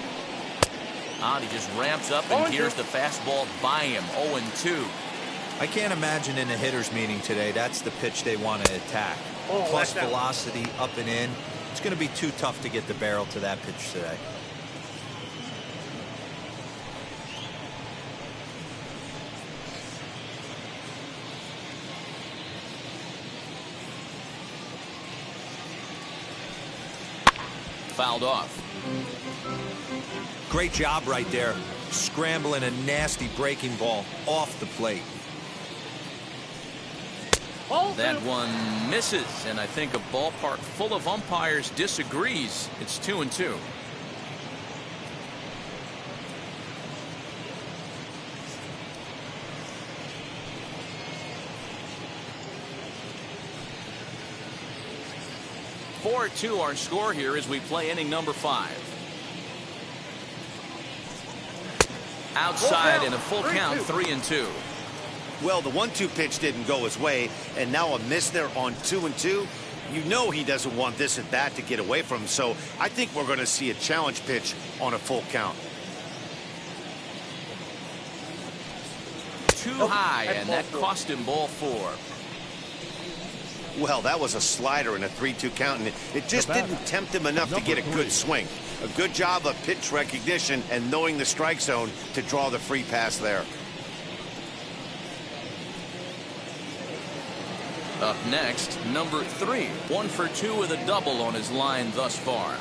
He just ramps up, and here's the fastball by him. 0-2. I can't imagine in a hitter's meeting today that's the pitch they want to attack. Plus velocity up and in. It's going to be too tough to get the barrel to that pitch today. Fouled off. Great job right there. Scrambling a nasty breaking ball off the plate. That one misses, and I think a ballpark full of umpires disagrees. It's 2-2. (4-2) our score here as we play inning number 5. Outside in a full count, 3-2. Well, the 1-2 pitch didn't go his way, and now a miss there on 2-2. You know he doesn't want this at bat to get away from him, so I think we're going to see a challenge pitch on a full count. Too high, and that cost him ball 4. Well, that was a slider in a 3-2 count, and it just didn't tempt him enough to get a good swing. A good job of pitch recognition and knowing the strike zone to draw the free pass there. Up next, number 3. 1 for 2 with a double on his line thus far.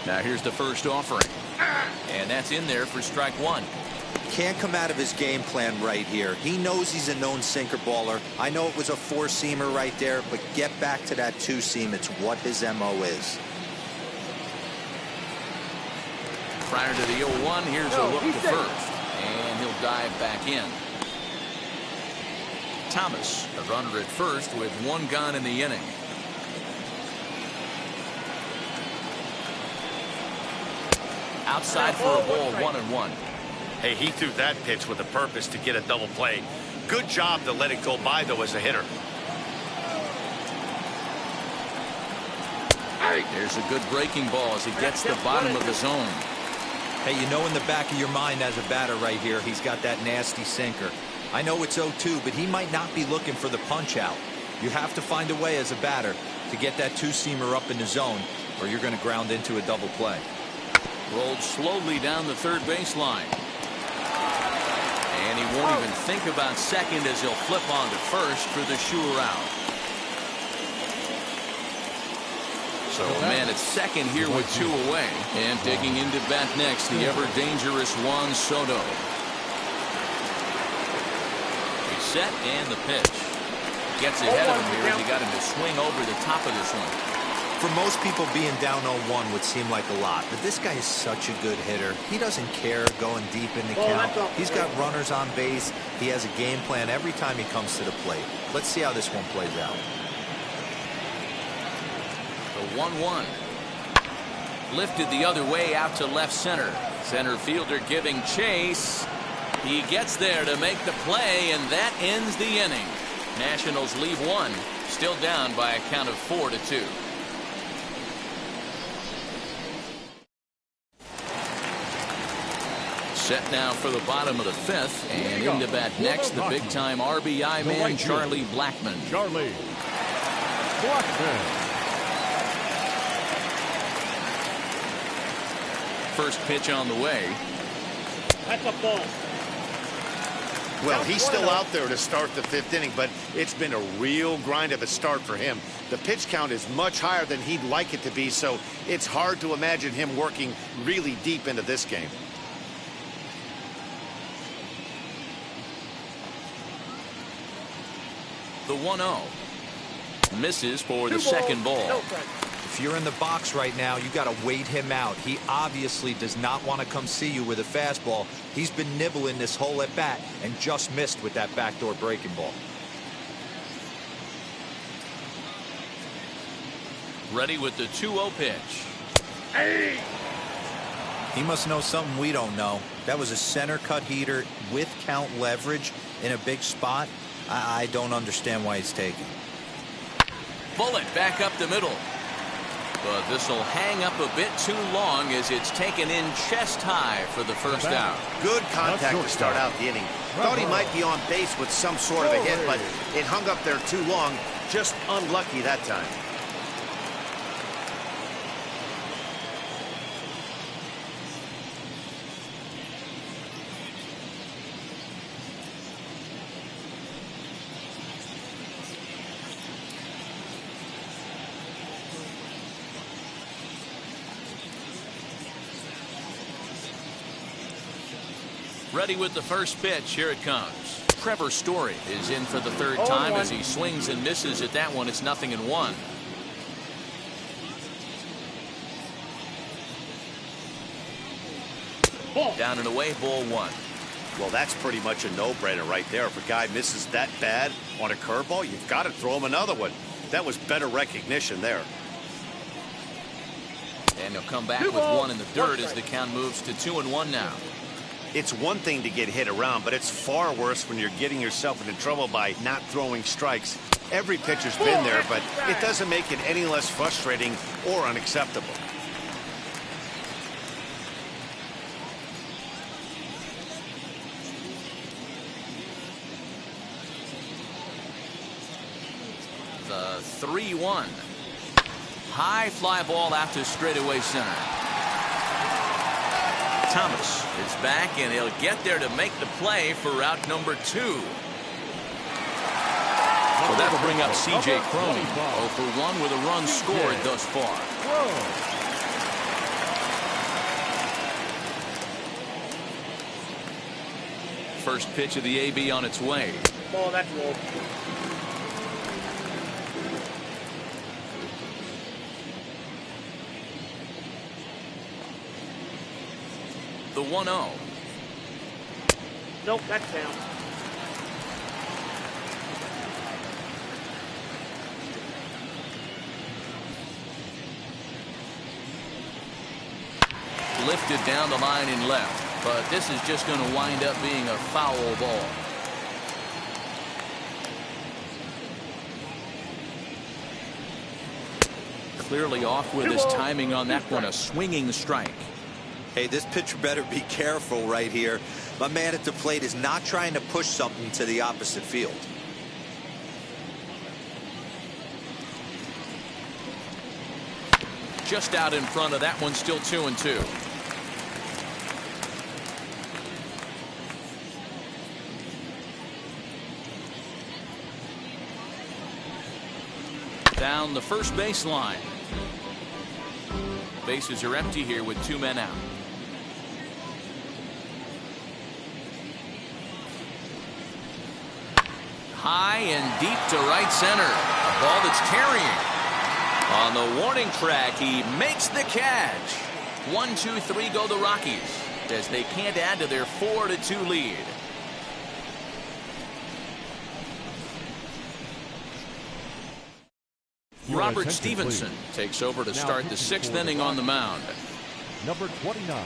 Now here's the first offering. And that's in there for strike 1. Can't come out of his game plan right here. He knows he's a known sinker baller. I know it was a 4-seamer right there, but get back to that 2-seam. It's what his MO is. Prior to the 0-1, here's a look to first. And he'll dive back in. Thomas, a runner at first with one gone in the inning. Outside for a ball, 1-1. Hey, he threw that pitch with a purpose to get a double play. Good job to let it go by, though, as a hitter. There's a good breaking ball as he gets the bottom of the zone. Hey, you know in the back of your mind as a batter right here, he's got that nasty sinker. I know it's 0-2, but he might not be looking for the punch out. You have to find a way as a batter to get that two-seamer up in the zone, or you're going to ground into a double play. Rolled slowly down the third baseline. And he won't even think about second as he'll flip on to first for the sure out. So a man at second here with 2 away. And digging into bat next, the ever-dangerous Juan Soto. He's set and the pitch. Gets ahead of him here as he got him to swing over the top of this one. For most people, being down 0-1 would seem like a lot, but this guy is such a good hitter. He doesn't care going deep in the count. He's got runners on base. He has a game plan every time he comes to the plate. Let's see how this one plays out. The 1-1. Lifted the other way out to left center. Center fielder giving chase. He gets there to make the play, and that ends the inning. Nationals leave one, still down by a count of 4-2. Set now for the bottom of the 5th, and into bat next, the big-time RBI man, Charlie Blackmon. Charlie Blackmon. First pitch on the way. That's a ball. Well, he's still out there to start the 5th inning, but it's been a real grind of a start for him. The pitch count is much higher than he'd like it to be, so it's hard to imagine him working really deep into this game. The 1-0. Misses for the second ball. If you're in the box right now, you got to wait him out. He obviously does not want to come see you with a fastball. He's been nibbling this whole at bat and just missed with that backdoor breaking ball. Ready with the 2-0 pitch. Hey! He must know something we don't know. That was a center cut heater with count leverage in a big spot. I don't understand why he's taking. Bullet back up the middle. But this will hang up a bit too long as it's taken in chest high for the first out. Good contact to start out the inning. Thought he might be on base with some sort of a hit, but it hung up there too long. Just unlucky that time. Ready with the first pitch. Here it comes. Trevor Story is in for the third time as he swings and misses at that one. It's 0-1. Down and away, ball 1. Well, that's pretty much a no-brainer right there. If a guy misses that bad on a curveball, you've got to throw him another one. That was better recognition there. And he'll come back with one in the dirt as the count moves to 2-1 now. It's one thing to get hit around, but it's far worse when you're getting yourself into trouble by not throwing strikes. Every pitcher's been there, but it doesn't make it any less frustrating or unacceptable. The 3-1. High fly ball out to straightaway center. Thomas is back, and he'll get there to make the play for route number 2. Well, that'll bring up C.J. Cron. 0 for 1 with a run scored thus far. First pitch of the AB on its way. Ball, that's rolled. The 1-0. Nope, that's down. lifted down the line in left, but this is just going to wind up being a foul ball. Clearly off with his timing on that one, a swinging strike. Hey, this pitcher better be careful right here. My man at the plate is not trying to push something to the opposite field. Just out in front of that one, still 2-2. Down the first baseline. Bases are empty here with 2 men out. High and deep to right center. A ball that's carrying. On the warning track, he makes the catch. 1-2-3 go the Rockies as they can't add to their 4-2 lead. Robert Stevenson takes over to start the 6th inning on the mound. Number 29,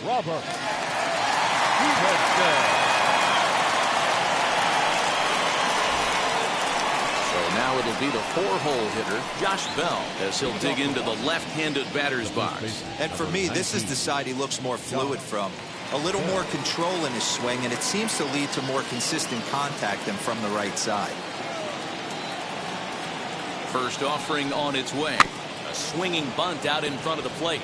Robert Stevenson. So now it'll be the 4-hole hitter, Josh Bell, as he'll dig into the left-handed batter's box. And for me, this is the side he looks more fluid from. A little more control in his swing, and it seems to lead to more consistent contact than from the right side. First offering on its way. A swinging bunt out in front of the plate.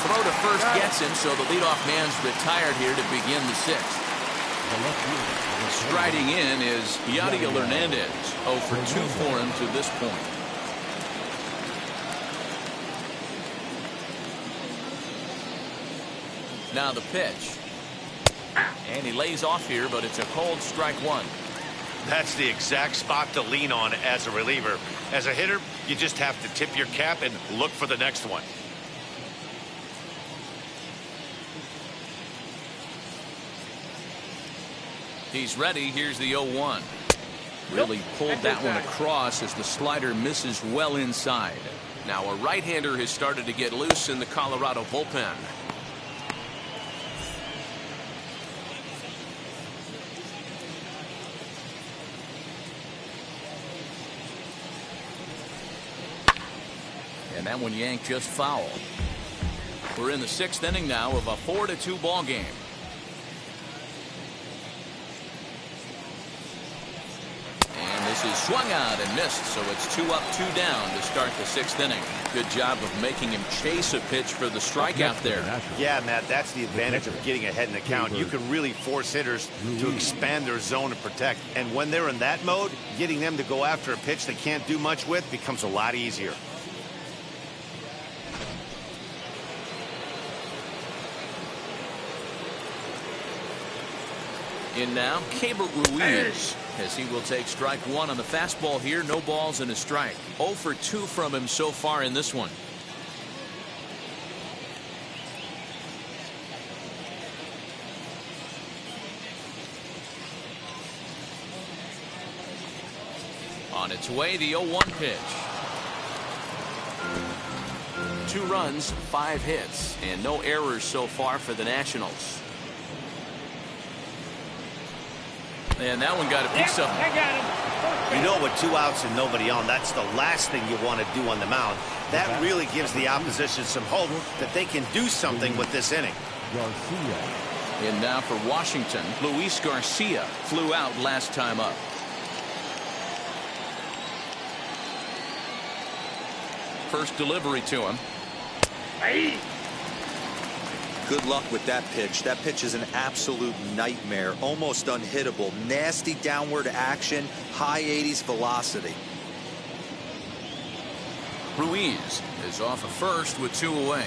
Throw to first gets him, so the leadoff man's retired here to begin the 6th. Striding in is Yadiel Hernandez. 0 for 2 for him to this point. Now the pitch. And he lays off here, but it's a cold strike 1. That's the exact spot to lean on as a reliever. As a hitter, you just have to tip your cap and look for the next one. He's ready. Here's the 0-1. Really pulled that one across as the slider misses well inside. Now a right-hander has started to get loose in the Colorado bullpen. And that one yanked just foul. We're in the 6th inning now of a 4-2 ball game. And this is swung out and missed, so it's 2 up, 2 down to start the 6th inning. Good job of making him chase a pitch for the strikeout there. Yeah, Matt, that's the advantage of getting ahead in the count. You can really force hitters to expand their zone and protect. And when they're in that mode, getting them to go after a pitch they can't do much with becomes a lot easier. In now, Keibert Ruiz, as he will take strike 1 on the fastball here. No balls and a strike. 0 for 2 from him so far in this one. On its way, the 0-1 pitch. 2 runs, 5 hits, and no errors so far for the Nationals. And that one got a piece of him. You know, with 2 outs and nobody on, that's the last thing you want to do on the mound. That really gives the opposition some hope that they can do something with this inning. And now for Washington, Luis Garcia flew out last time up. First delivery to him. Good luck with that pitch. That pitch is an absolute nightmare. Almost unhittable. Nasty downward action. High 80s velocity. Ruiz is off of first with 2 away.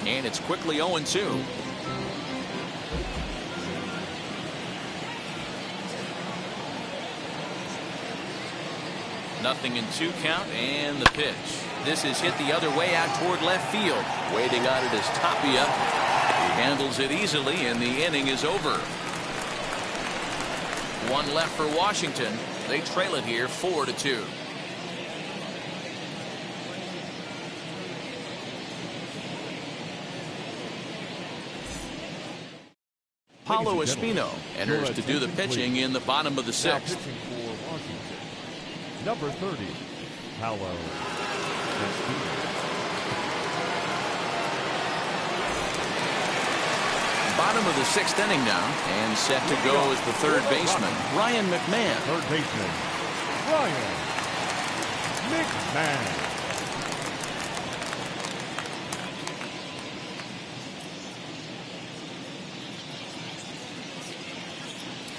And it's quickly 0-2. Nothing in 2 count, and the pitch. This is hit the other way out toward left field. Waiting on it is Tapia. He handles it easily, and the inning is over. 1 left for Washington, They trail it here 4-2. Paulo Espino enters to do the pitching in the bottom of the Now 6th. pitching for Washington, number 30, Paulo Espino. Bottom of the 6th inning now, and set to go is the third baseman, Ryan McMahon. Third baseman, Ryan McMahon.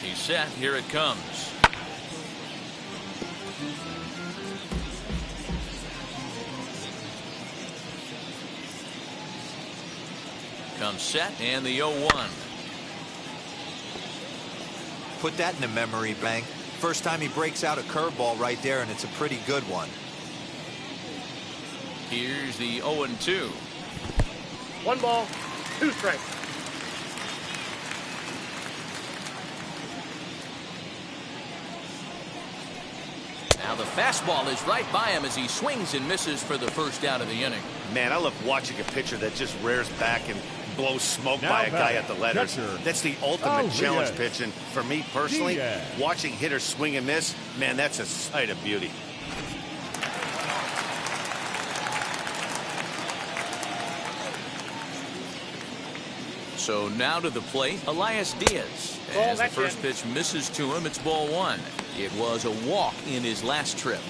He's set. Here it comes. Comes set, and the 0-1. Put that in the memory bank. First time he breaks out a curveball right there, and it's a pretty good one. Here's the 0-2. 1 ball, 2 strikes. Now the fastball is right by him as he swings and misses for the first out of the inning. Man, I love watching a pitcher that just rears back and blows smoke Now by a guy batting, at the letters. catcher, That's the ultimate challenge Diaz. pitching. For me personally, Diaz. watching hitters swing and miss, man, that's a sight of beauty. So now to the plate, Elias Diaz. As the that's first it. pitch misses to him, it's ball 1. It was a walk in his last trip.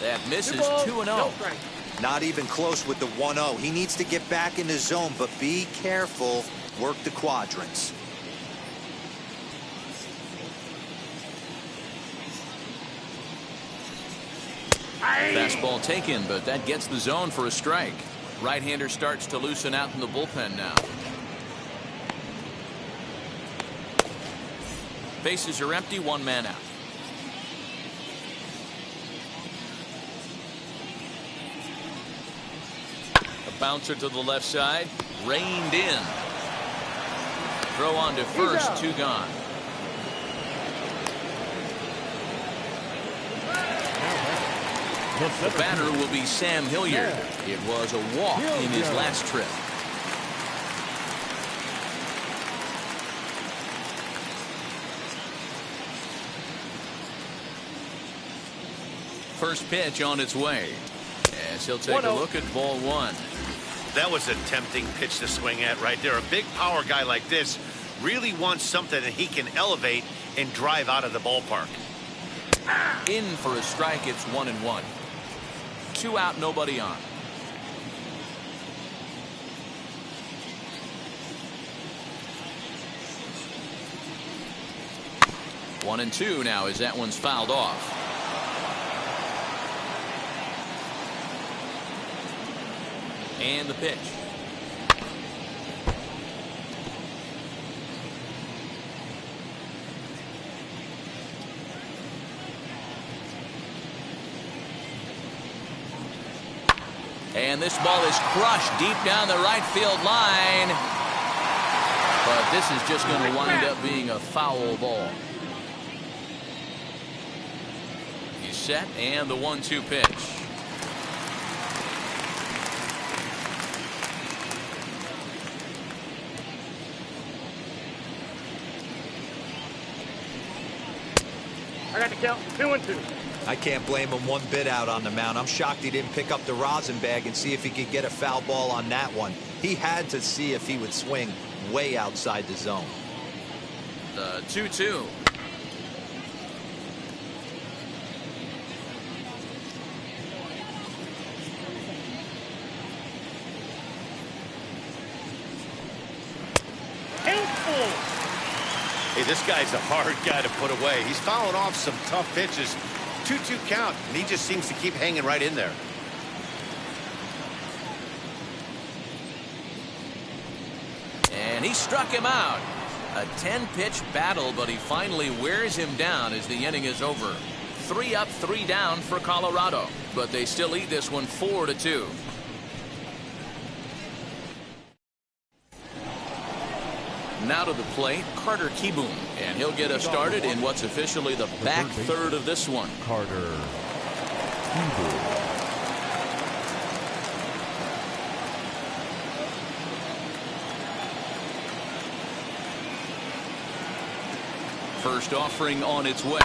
That misses 2-0. No strike. Not even close with the 1-0. He needs to get back in the zone, but be careful. Work the quadrants. Fastball taken, but that gets the zone for a strike. Right-hander starts to loosen out in the bullpen now. Bases are empty, 1 man out. A bouncer to the left side, reined in. Throw on to first, 2 gone. The batter will be Sam Hilliard. It was a walk in his last trip. First pitch on its way, as he'll take a look at ball 1. That was a tempting pitch to swing at right there. A big power guy like this really wants something that he can elevate and drive out of the ballpark. In for a strike, it's 1-1. 2 out, nobody on. One and 2 now as that one's fouled off. And the pitch. And this ball is crushed deep down the right field line. But this is just going to wind up being a foul ball. He's set, and the 1-2 pitch. I got the count, 2-2. I can't blame him one bit out on the mound. I'm shocked he didn't pick up the rosin bag and see if he could get a foul ball on that one. He had to see if he would swing way outside the zone. The 2-2. Hey, this guy's a hard guy to put away. He's fouling off some tough pitches. 2-2 count, and he just seems to keep hanging right in there. And he struck him out. A 10-pitch battle, but he finally wears him down as the inning is over. 3 up, 3 down for Colorado. But they still lead this one 4-2. Now to the plate, Carter Kieboom, and he'll get us started in what's officially the back third of this one. Carter Kieboom. First offering on its way.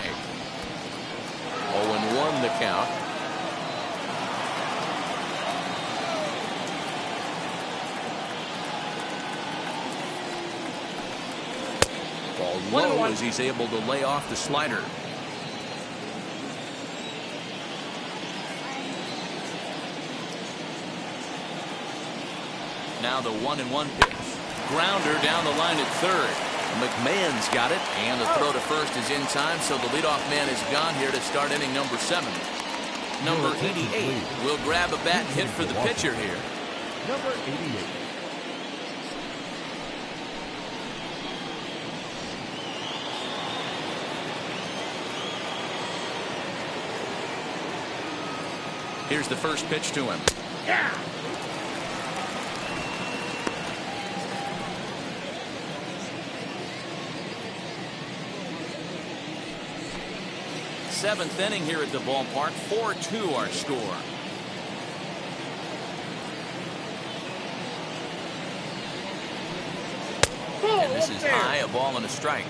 0-1 the count. Ball low as he's able to lay off the slider. Now the 1-1 pitch. Grounder down the line at third. McMahon's got it, and the throw to first is in time, so the leadoff man is gone here to start inning number 7. Number 88 will grab a bat and hit for the pitcher here. Number 88. Here's the first pitch to him. Yeah. Seventh inning here at the ballpark. 4-2 our score. And this is high, a ball and a strike.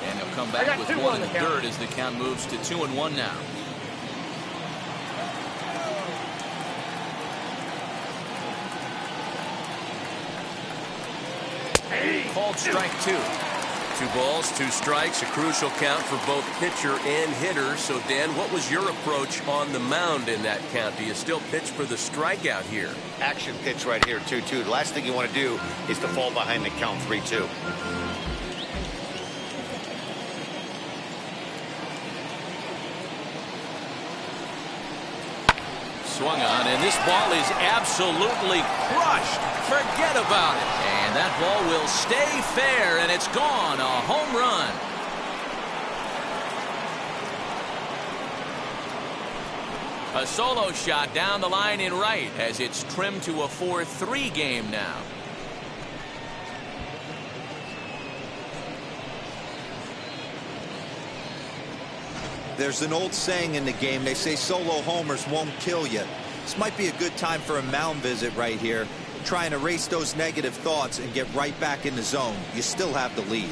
And he'll come back with 1 1/3 as the count moves to 2-1 now. Called strike 2. 2 balls, 2 strikes, a crucial count for both pitcher and hitter. So, Dan, what was your approach on the mound in that count? Do you still pitch for the strikeout here? Action pitch right here, 2-2. The last thing you want to do is to fall behind the count 3-2. Swung on, and this ball is absolutely crushed. Forget about it. And that ball will stay fair, and it's gone. A home run. A solo shot down the line in right as it's trimmed to a 4-3 game now. There's an old saying in the game. They say solo homers won't kill you. This might be a good time for a mound visit right here. Try and erase those negative thoughts and get right back in the zone. You still have the lead.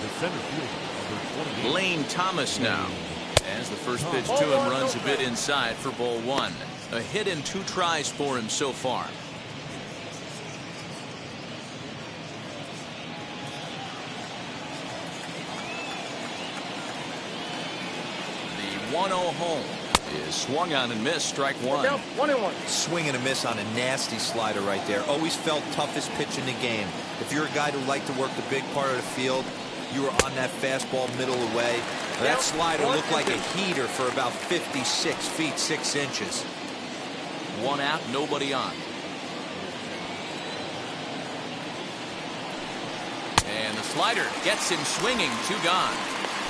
The center fielder, number 28. Lane Thomas now. As the first pitch to him runs a bit inside for ball 1. A hit and 2 tries for him so far. The 1-0 home is swung on and missed. Strike 1. 1-1. Swing and a miss on a nasty slider right there. Always felt toughest pitch in the game. If you're a guy who liked to work the big part of the field, you were on that fastball middle away. That slider looked like a heater for about 56 feet 6 inches. 1 out, nobody on. And the slider gets him swinging. 2 gone.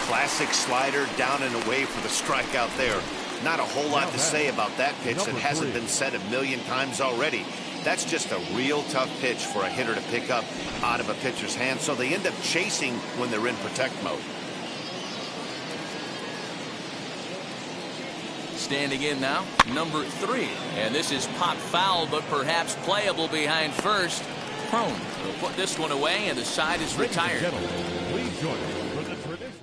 Classic slider down and away for the strikeout there. Not a whole lot to say about that pitch that hasn't been said a million times already. That's just a real tough pitch for a hitter to pick up out of a pitcher's hand, so they end up chasing when they're in protect mode. Standing in now, number 3. And this is pop foul, but perhaps playable behind first. Prone will put this one away, and the side is retired. Please join us for the tradition.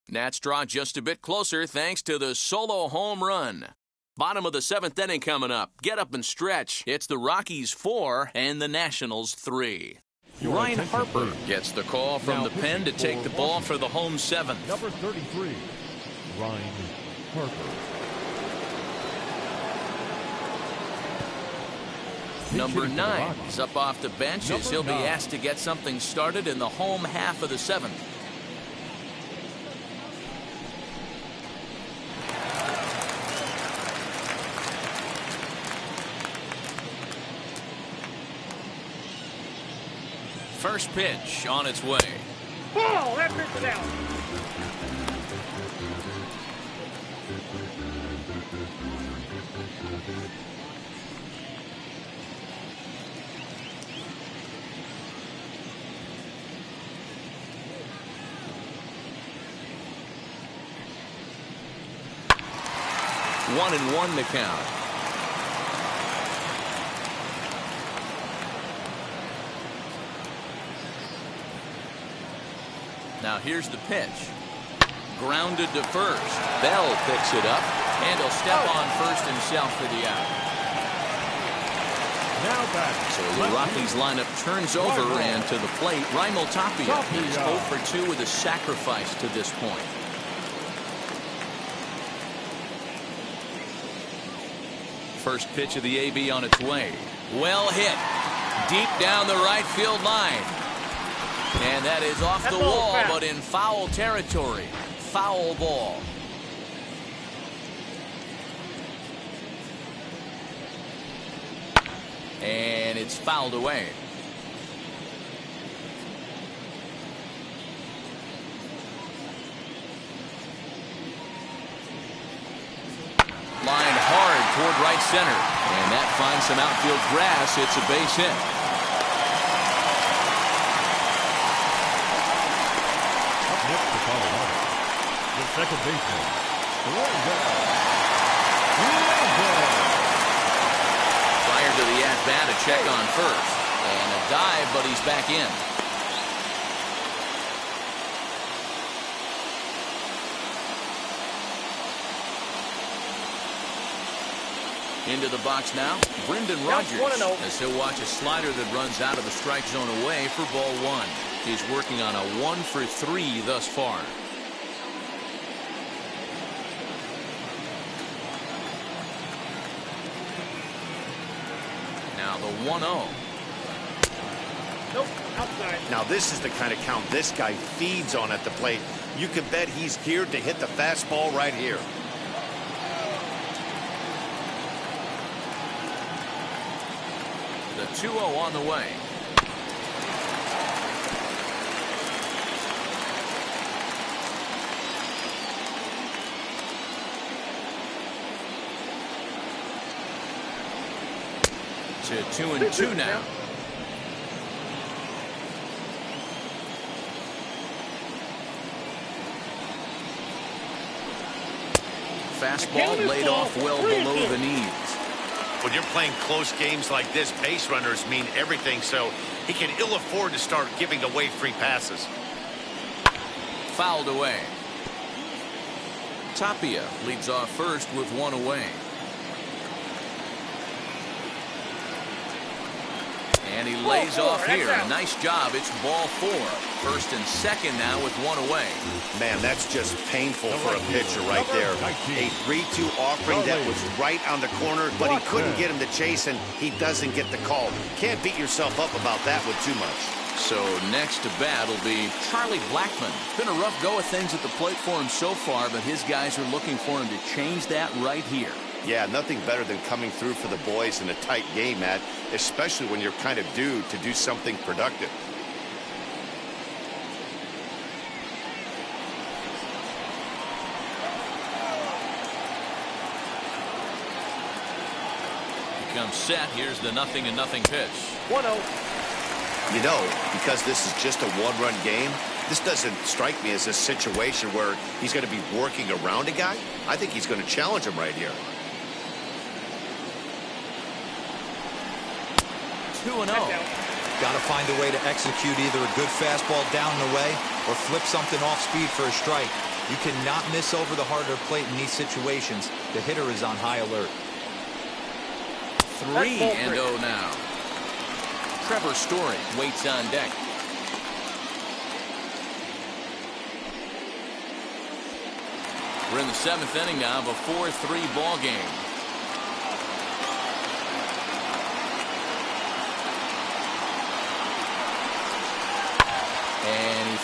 Nats draw just a bit closer thanks to the solo home run. Bottom of the 7th inning coming up. Get up and stretch. It's the Rockies 4 and the Nationals 3. Ryan Harper gets the call from the pen to take the ball for the home 7th. Number 33, Ryan Harper. Number 9 is up off the bench as he'll be asked to get something started in the home half of the 7th. First pitch on its way. Ball, that pitch is out. One and one to count. Now here's the pitch. Grounded to first. Bell picks it up, and he'll step on first himself for the out. Now back. So the Rockies lineup turns over, and to the plate, Raimel Tapia is 0 for 2 with a sacrifice to this point. First pitch of the AB on its way. Well hit. Deep down the right field line. And that is off the wall, but in foul territory. Foul ball. And it's fouled away. Line hard toward right center. And that finds some outfield grass. It's a base hit. Up next to Colorado, the second baseman, Fired to the at-bat, a check on first. And a dive, but he's back in. Into the box now, Brendan Rodgers, as he'll watch a slider that runs out of the strike zone away for ball 1. He's working on a 1 for 3 thus far. Now the 1-0. Nope, outside. Now this is the kind of count this guy feeds on at the plate. You can bet he's geared to hit the fastball right here. The 2-0 on the way. To 2-2 now. Fastball laid off well below the knees. When you're playing close games like this, base runners mean everything, so he can ill afford to start giving away free passes. Fouled away. Tapia leads off first with 1 away. And he lays off here. A nice job. It's ball 4. First and second now with 1 away. Man, that's just painful for a pitcher right there. A 3-2 offering that was right on the corner, but he couldn't get him to chase, and he doesn't get the call. Can't beat yourself up about that one too much. So next to bat will be Charlie Blackmon. It's been a rough go of things at the plate for him so far, but his guys are looking for him to change that right here. Yeah, nothing better than coming through for the boys in a tight game, Matt, especially when you're kind of due to do something productive. He comes set. Here's the 0-0 pitch. 1-0. You know, because this is just a one-run game, this doesn't strike me as a situation where he's going to be working around a guy. I think he's going to challenge him right here. 2-0. Got to find a way to execute either a good fastball down and away or flip something off speed for a strike. You cannot miss over the harder plate in these situations. The hitter is on high alert. 3-0 now. Trevor Story waits on deck. We're in the 7th inning now of a 4-3 ball game.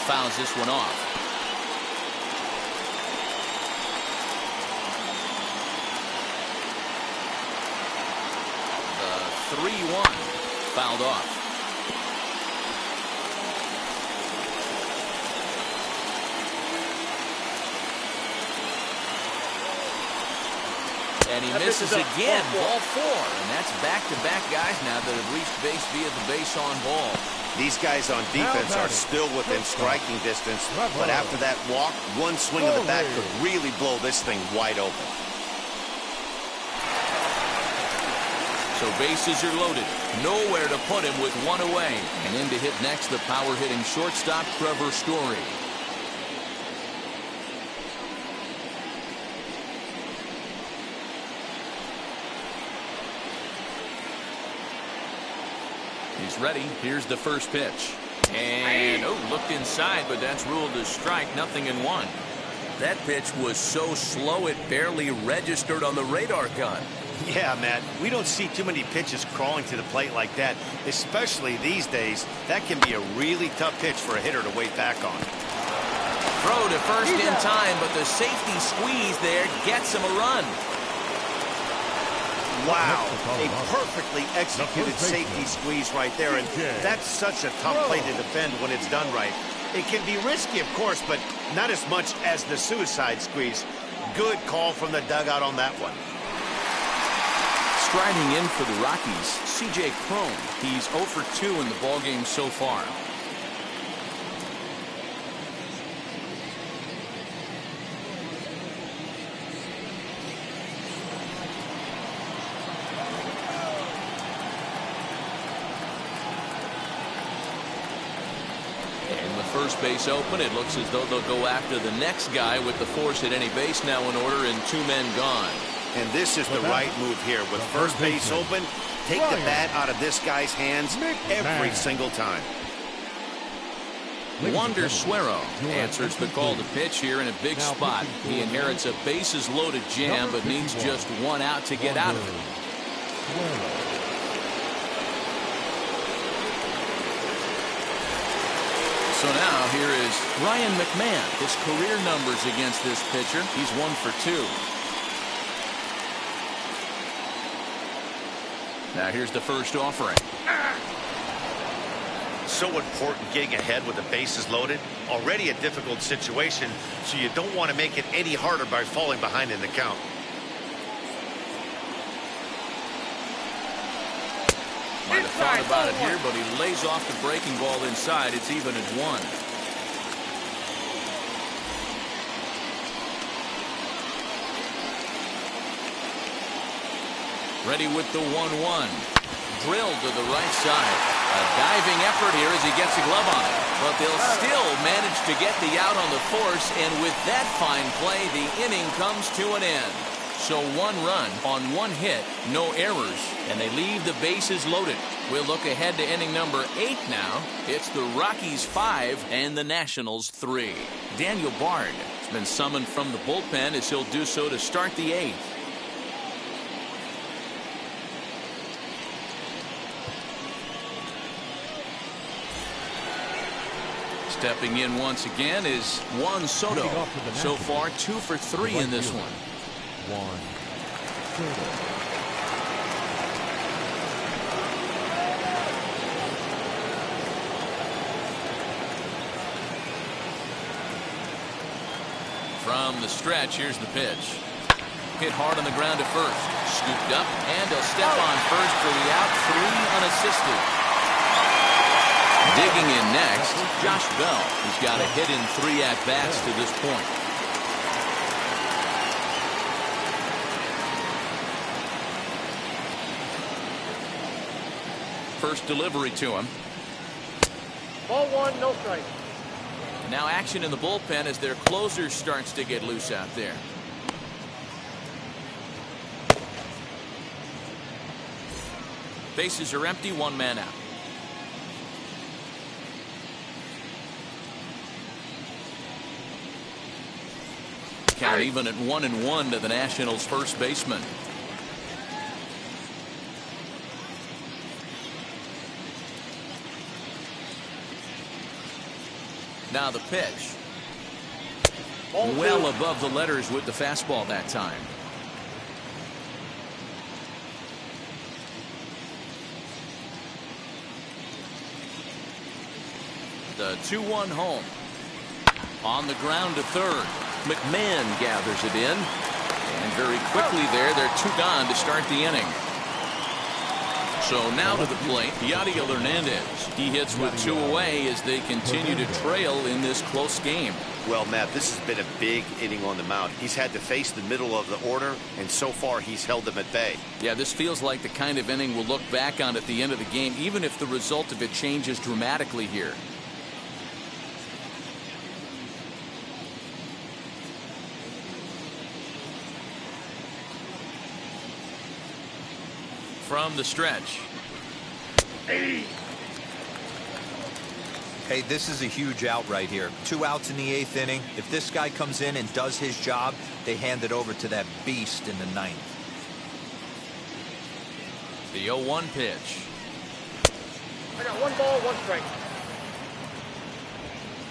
fouls this one off. The 3-1 fouled off. And he misses again, ball 4. And that's back-to-back guys now that have reached base via the base on ball. These guys on defense are still within striking distance, but after that walk, one swing of the bat could really blow this thing wide open. So bases are loaded. Nowhere to put him with one away. And in to hit next, the power-hitting shortstop, Trevor Story. He's ready. Here's the first pitch. And, looked inside, but that's ruled a strike. Nothing in 1. That pitch was so slow it barely registered on the radar gun. Yeah, Matt, we don't see too many pitches crawling to the plate like that, especially these days. That can be a really tough pitch for a hitter to wait back on. Throw to first in time, but the safety squeeze there gets him a run. Wow, a perfectly executed safety squeeze right there, and that's such a tough play to defend when it's done right. It can be risky, of course, but not as much as the suicide squeeze. Good call from the dugout on that one. Striding in for the Rockies, C.J. Cron. He's 0 for 2 in the ballgame so far. First base open. It looks as though they'll go after the next guy with the force at any base now in order and 2 men gone. And this is the right move here. With first base open, take the bat out of this guy's hands every single time. Wander Suero answers the call to pitch here in a big spot. He inherits a bases loaded jam but needs just 1 out to get out of it. So now here is Ryan McMahon. His career numbers against this pitcher, he's 1 for 2. Now here's the first offering. So important getting ahead with the bases loaded. Already a difficult situation, so you don't want to make it any harder by falling behind in the count. Might have thought about it here, but he lays off the breaking ball inside. It's even at 1. Ready with the 1-1. Drilled to the right side. A diving effort here as he gets a glove on it. But they'll still manage to get the out on the force, and with that fine play, the inning comes to an end. So 1 run on 1 hit, no errors, and they leave the bases loaded. We'll look ahead to inning number 8 now. It's the Rockies 5 and the Nationals 3. Daniel Bard has been summoned from the bullpen as he'll do so to start the 8th. Stepping in once again is Juan Soto. So far 2 for 3 in this one. From the stretch, here's the pitch. Hit hard on the ground to first. Scooped up, and he'll step on first for the out. 3 unassisted. Digging in next, Josh Bell, who's got a hit in 3 at-bats to this point. First delivery to him. Ball 1, no strike. Now action in the bullpen as their closer starts to get loose out there. Bases are empty, 1 man out. Count even at 1-1 to the Nationals' first baseman. Now the pitch. Well above the letters with the fastball that time. The 2-1 home. On the ground to third. McMahon gathers it in. And very quickly they're 2 gone to start the inning. So now to the plate, Yadier Hernandez. He hits with 2 away as they continue to trail in this close game. Well, Matt, this has been a big inning on the mound. He's had to face the middle of the order, and so far he's held them at bay. Yeah, this feels like the kind of inning we'll look back on at the end of the game, even if the result of it changes dramatically here. From the stretch. Hey, this is a huge out right here. 2 outs in the 8th inning. If this guy comes in and does his job, they hand it over to that beast in the 9th. The 0-1 pitch. I got 1 ball, 1 strike.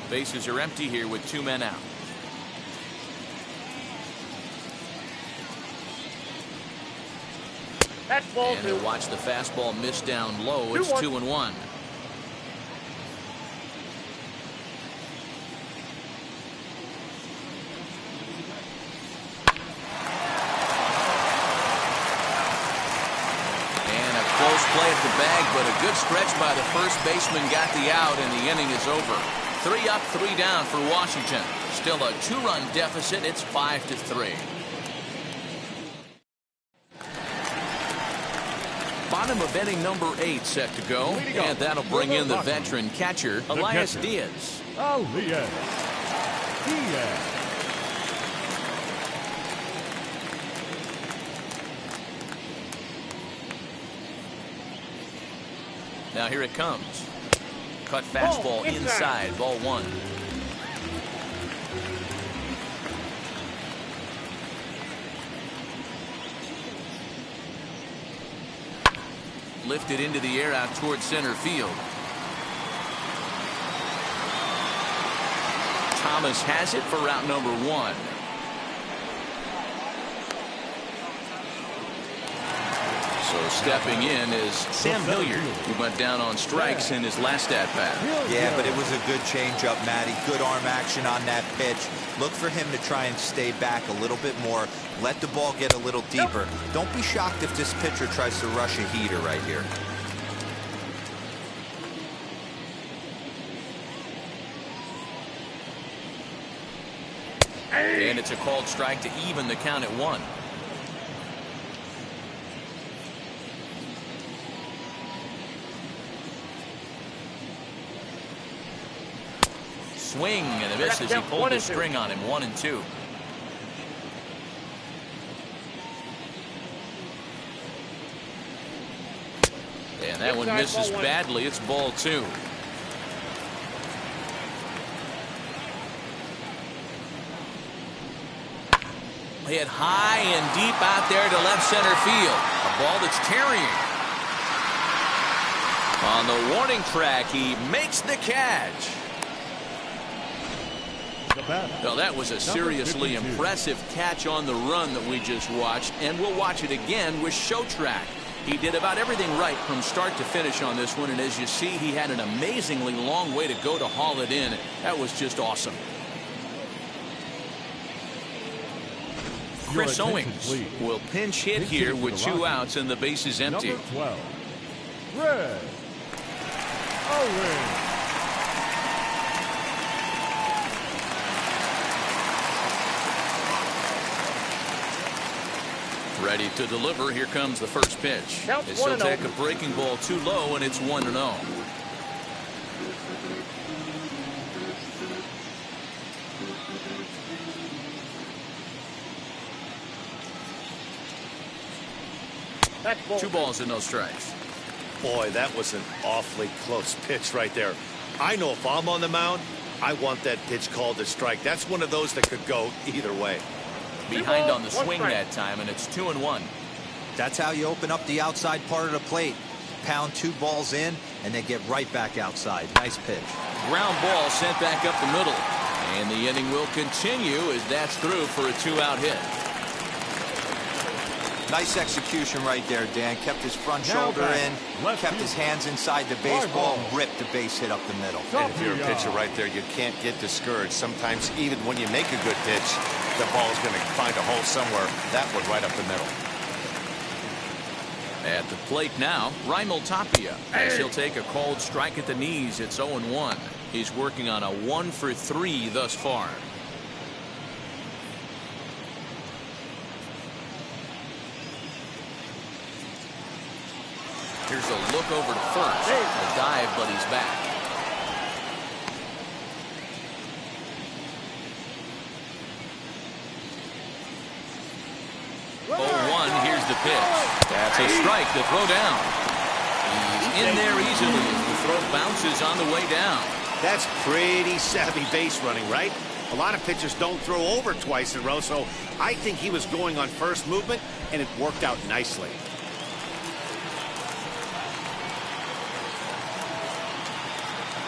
Bases are empty here with 2 men out. That's ball And 2. they'll watch the fastball miss down low. It's 2-1. Play at the bag, but a good stretch by the first baseman got the out, and the inning is over. 3 up, 3 down for Washington. Still a 2-run deficit. It's 5-3. Bottom of inning number 8 set to go, and that'll bring in the veteran catcher, Elias Diaz. Diaz. Now here it comes. Cut fastball inside, ball 1. Lifted into the air out towards center field. Thomas has it for route number 1. So stepping in is Sam Hilliard, who went down on strikes in his last at-bat. Yeah, but it was a good changeup, Matty. Good arm action on that pitch. Look for him to try and stay back a little bit more. Let the ball get a little deeper. Don't be shocked if this pitcher tries to rush a heater right here. And it's a called strike to even the count at 1. Swing and a miss as he pulled the string on him. 1-2. And that one misses badly. It's ball 2. Hit high and deep out there to left center field. A ball that's carrying. On the warning track, he makes the catch. Well, that was a seriously impressive catch on the run that we just watched, and we'll watch it again with Show Track. He did about everything right from start to finish on this one, and as you see, he had an amazingly long way to go to haul it in. That was just awesome. Chris Owings will pinch hit here with 2 outs and the bases empty. Number 12, Red Owings. Ready to deliver. Here comes the first pitch. This will take a breaking ball too low, and it's 1-0. Two balls and no strikes. Boy, that was an awfully close pitch right there. I know if I'm on the mound, I want that pitch called a strike. That's one of those that could go either way. Behind on the swing that time, and it's 2-1. That's how you open up the outside part of the plate. pound 2 balls in, and they get right back outside. Nice pitch. Ground ball sent back up the middle. And the inning will continue as that's through for a 2-out hit. Nice execution right there, Dan. Kept his front shoulder in, kept his hands inside the baseball, and ripped the base hit up the middle. And if you're a pitcher right there, you can't get discouraged. Sometimes even when you make a good pitch, the ball's going to find a hole somewhere. That one right up the middle. At the plate now, Raimel Tapia, as he'll take a called strike at the knees. It's 0-1. He's working on a 1-for-3 thus far. Here's a look over to first. A dive, but he's back. 0-1, here's the pitch. That's a strike to throw down. He's in there easily as the throw bounces on the way down. That's pretty savvy base running, right? A lot of pitchers don't throw over twice in a row, so I think he was going on first movement, and it worked out nicely.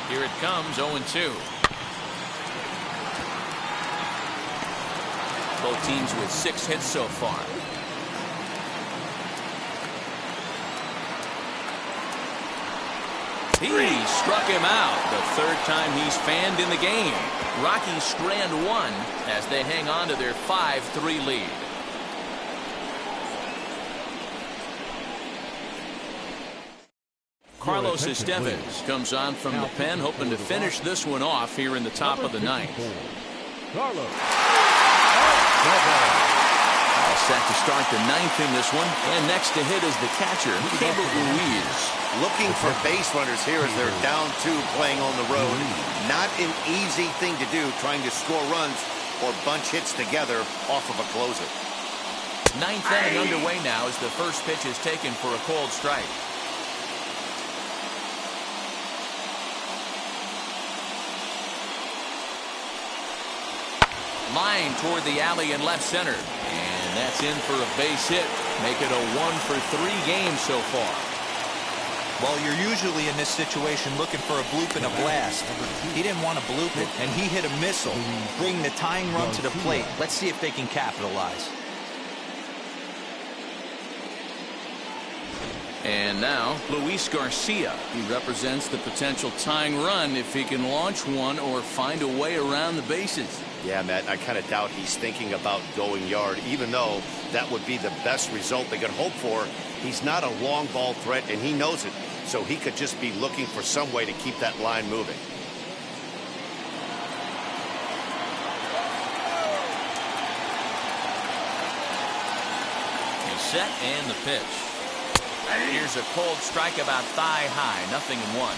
Here it comes, 0-2. Both teams with 6 hits so far. He struck him out. The 3rd time he's fanned in the game. Rockies strand 1 as they hang on to their 5-3 lead. Carlos Estevez comes on from the pen, hoping to finish this one off here in the top of the 9th. Carlos. All set to start the 9th in this one, and next to hit is the catcher, Cable Ruiz. Looking for base runners here as they're down 2 playing on the road. Not an easy thing to do, trying to score runs or bunch hits together off of a closer. 9th inning underway now as the first pitch is taken for a called strike. Line toward the alley in left center. And that's in for a base hit. Make it a 1-for-3 game so far. Well, you're usually in this situation looking for a bloop and a blast. He didn't want to bloop it, and he hit a missile, bringing the tying run to the plate. Let's see if they can capitalize. And now, Luis Garcia. He represents the potential tying run if he can launch one or find a way around the bases. Yeah, Matt, I kind of doubt he's thinking about going yard, even though that would be the best result they could hope for. He's not a long ball threat, and he knows it, so he could just be looking for some way to keep that line moving. He's set, and the pitch. Here's a cold strike about thigh high, 0-1.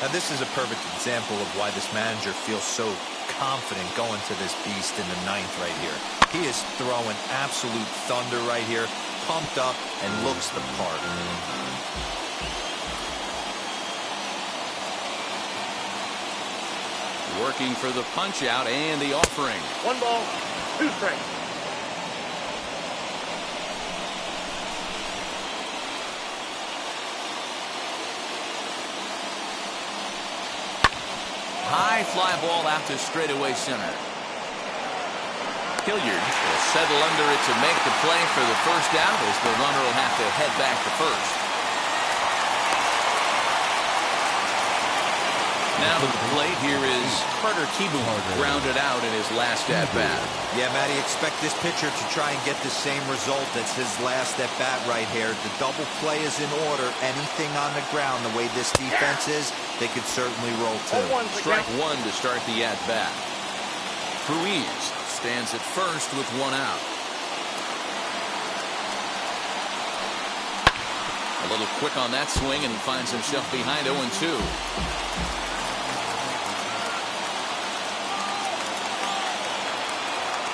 Now, this is a perfect example of why this manager feels so confident going to this beast in the 9th right here. He is throwing absolute thunder right here, pumped up, and looks the part. Working for the punch out and the offering. 1 ball, 2 strikes. High fly ball out to straightaway center. Hilliard will settle under it to make the play for the first out as the runner will have to head back to first. Now to the plate, here is Carter Kieboom, grounded out in his last at-bat. Yeah, Matty, expect this pitcher to try and get the same result as his last at-bat right here. The double play is in order. Anything on the ground, the way this defense is, they could certainly roll too. Strike 1 to start the at-bat. Ruiz stands at first with 1 out. A little quick on that swing, and he finds himself behind 0-2.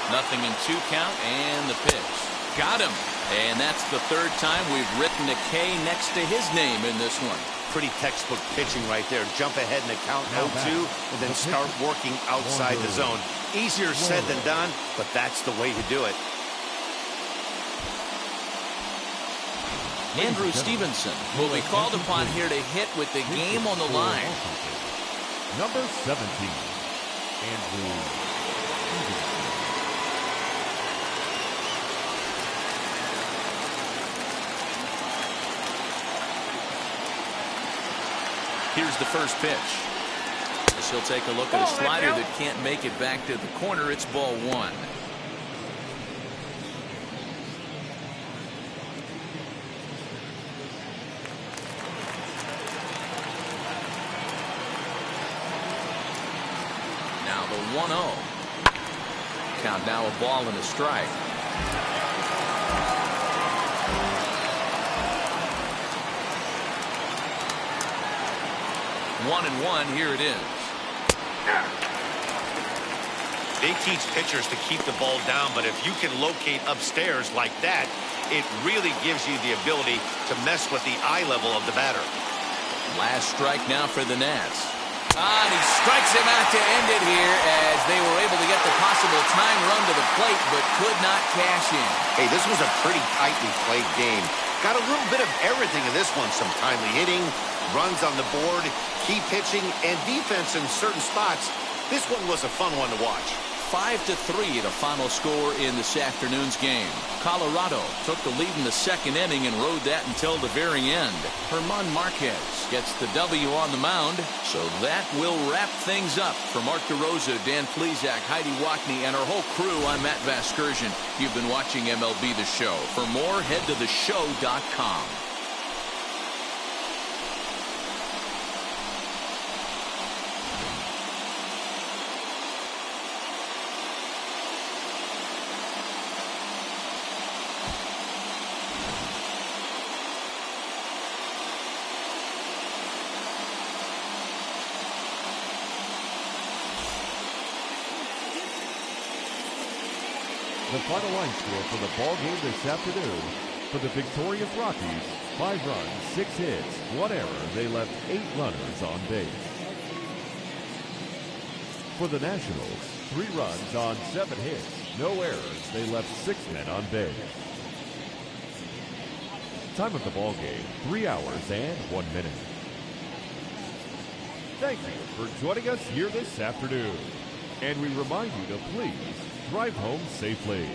Nothing in 2 count, and the pitch. Got him. And that's the 3rd time we've written a K next to his name in this one. Pretty textbook pitching right there. Jump ahead in the count 0-2 and then start working outside the zone. Easier said than done, but that's the way to do it. Andrew Stevenson will be called upon here to hit with the game on the line. Number 17, Andrew Stevenson. Here's the first pitch. As he'll take a look at a slider that can't make it back to the corner. It's ball one. Now the 1-0. Count now a ball and a strike. One and one. Here it is. They teach pitchers to keep the ball down, but if you can locate upstairs like that, it really gives you the ability to mess with the eye level of the batter. Last strike now for the Nats. And he strikes him out to end it here as they were able to get the possible tying run to the plate, but could not cash in. Hey, this was a pretty tightly played game. Got a little bit of everything in this one. Some timely hitting, runs on the board, key pitching, and defense in certain spots. This one was a fun one to watch. 5-3 the final score in this afternoon's game. Colorado took the lead in the second inning and rode that until the very end. German Marquez gets the W on the mound. So that will wrap things up. For Mark DeRosa, Dan Plesac, Heidi Wackney, and our whole crew, I'm Matt Vasgersian. You've been watching MLB The Show. For more, head to theshow.com. The final line score for the ball game this afternoon: for the victorious Rockies, 5 runs, 6 hits, 1 error. They left 8 runners on base. For the Nationals, 3 runs on 7 hits, no errors. They left 6 men on base. Time of the ball game: 3 hours and 1 minute. Thank you for joining us here this afternoon, and we remind you to please drive home safely.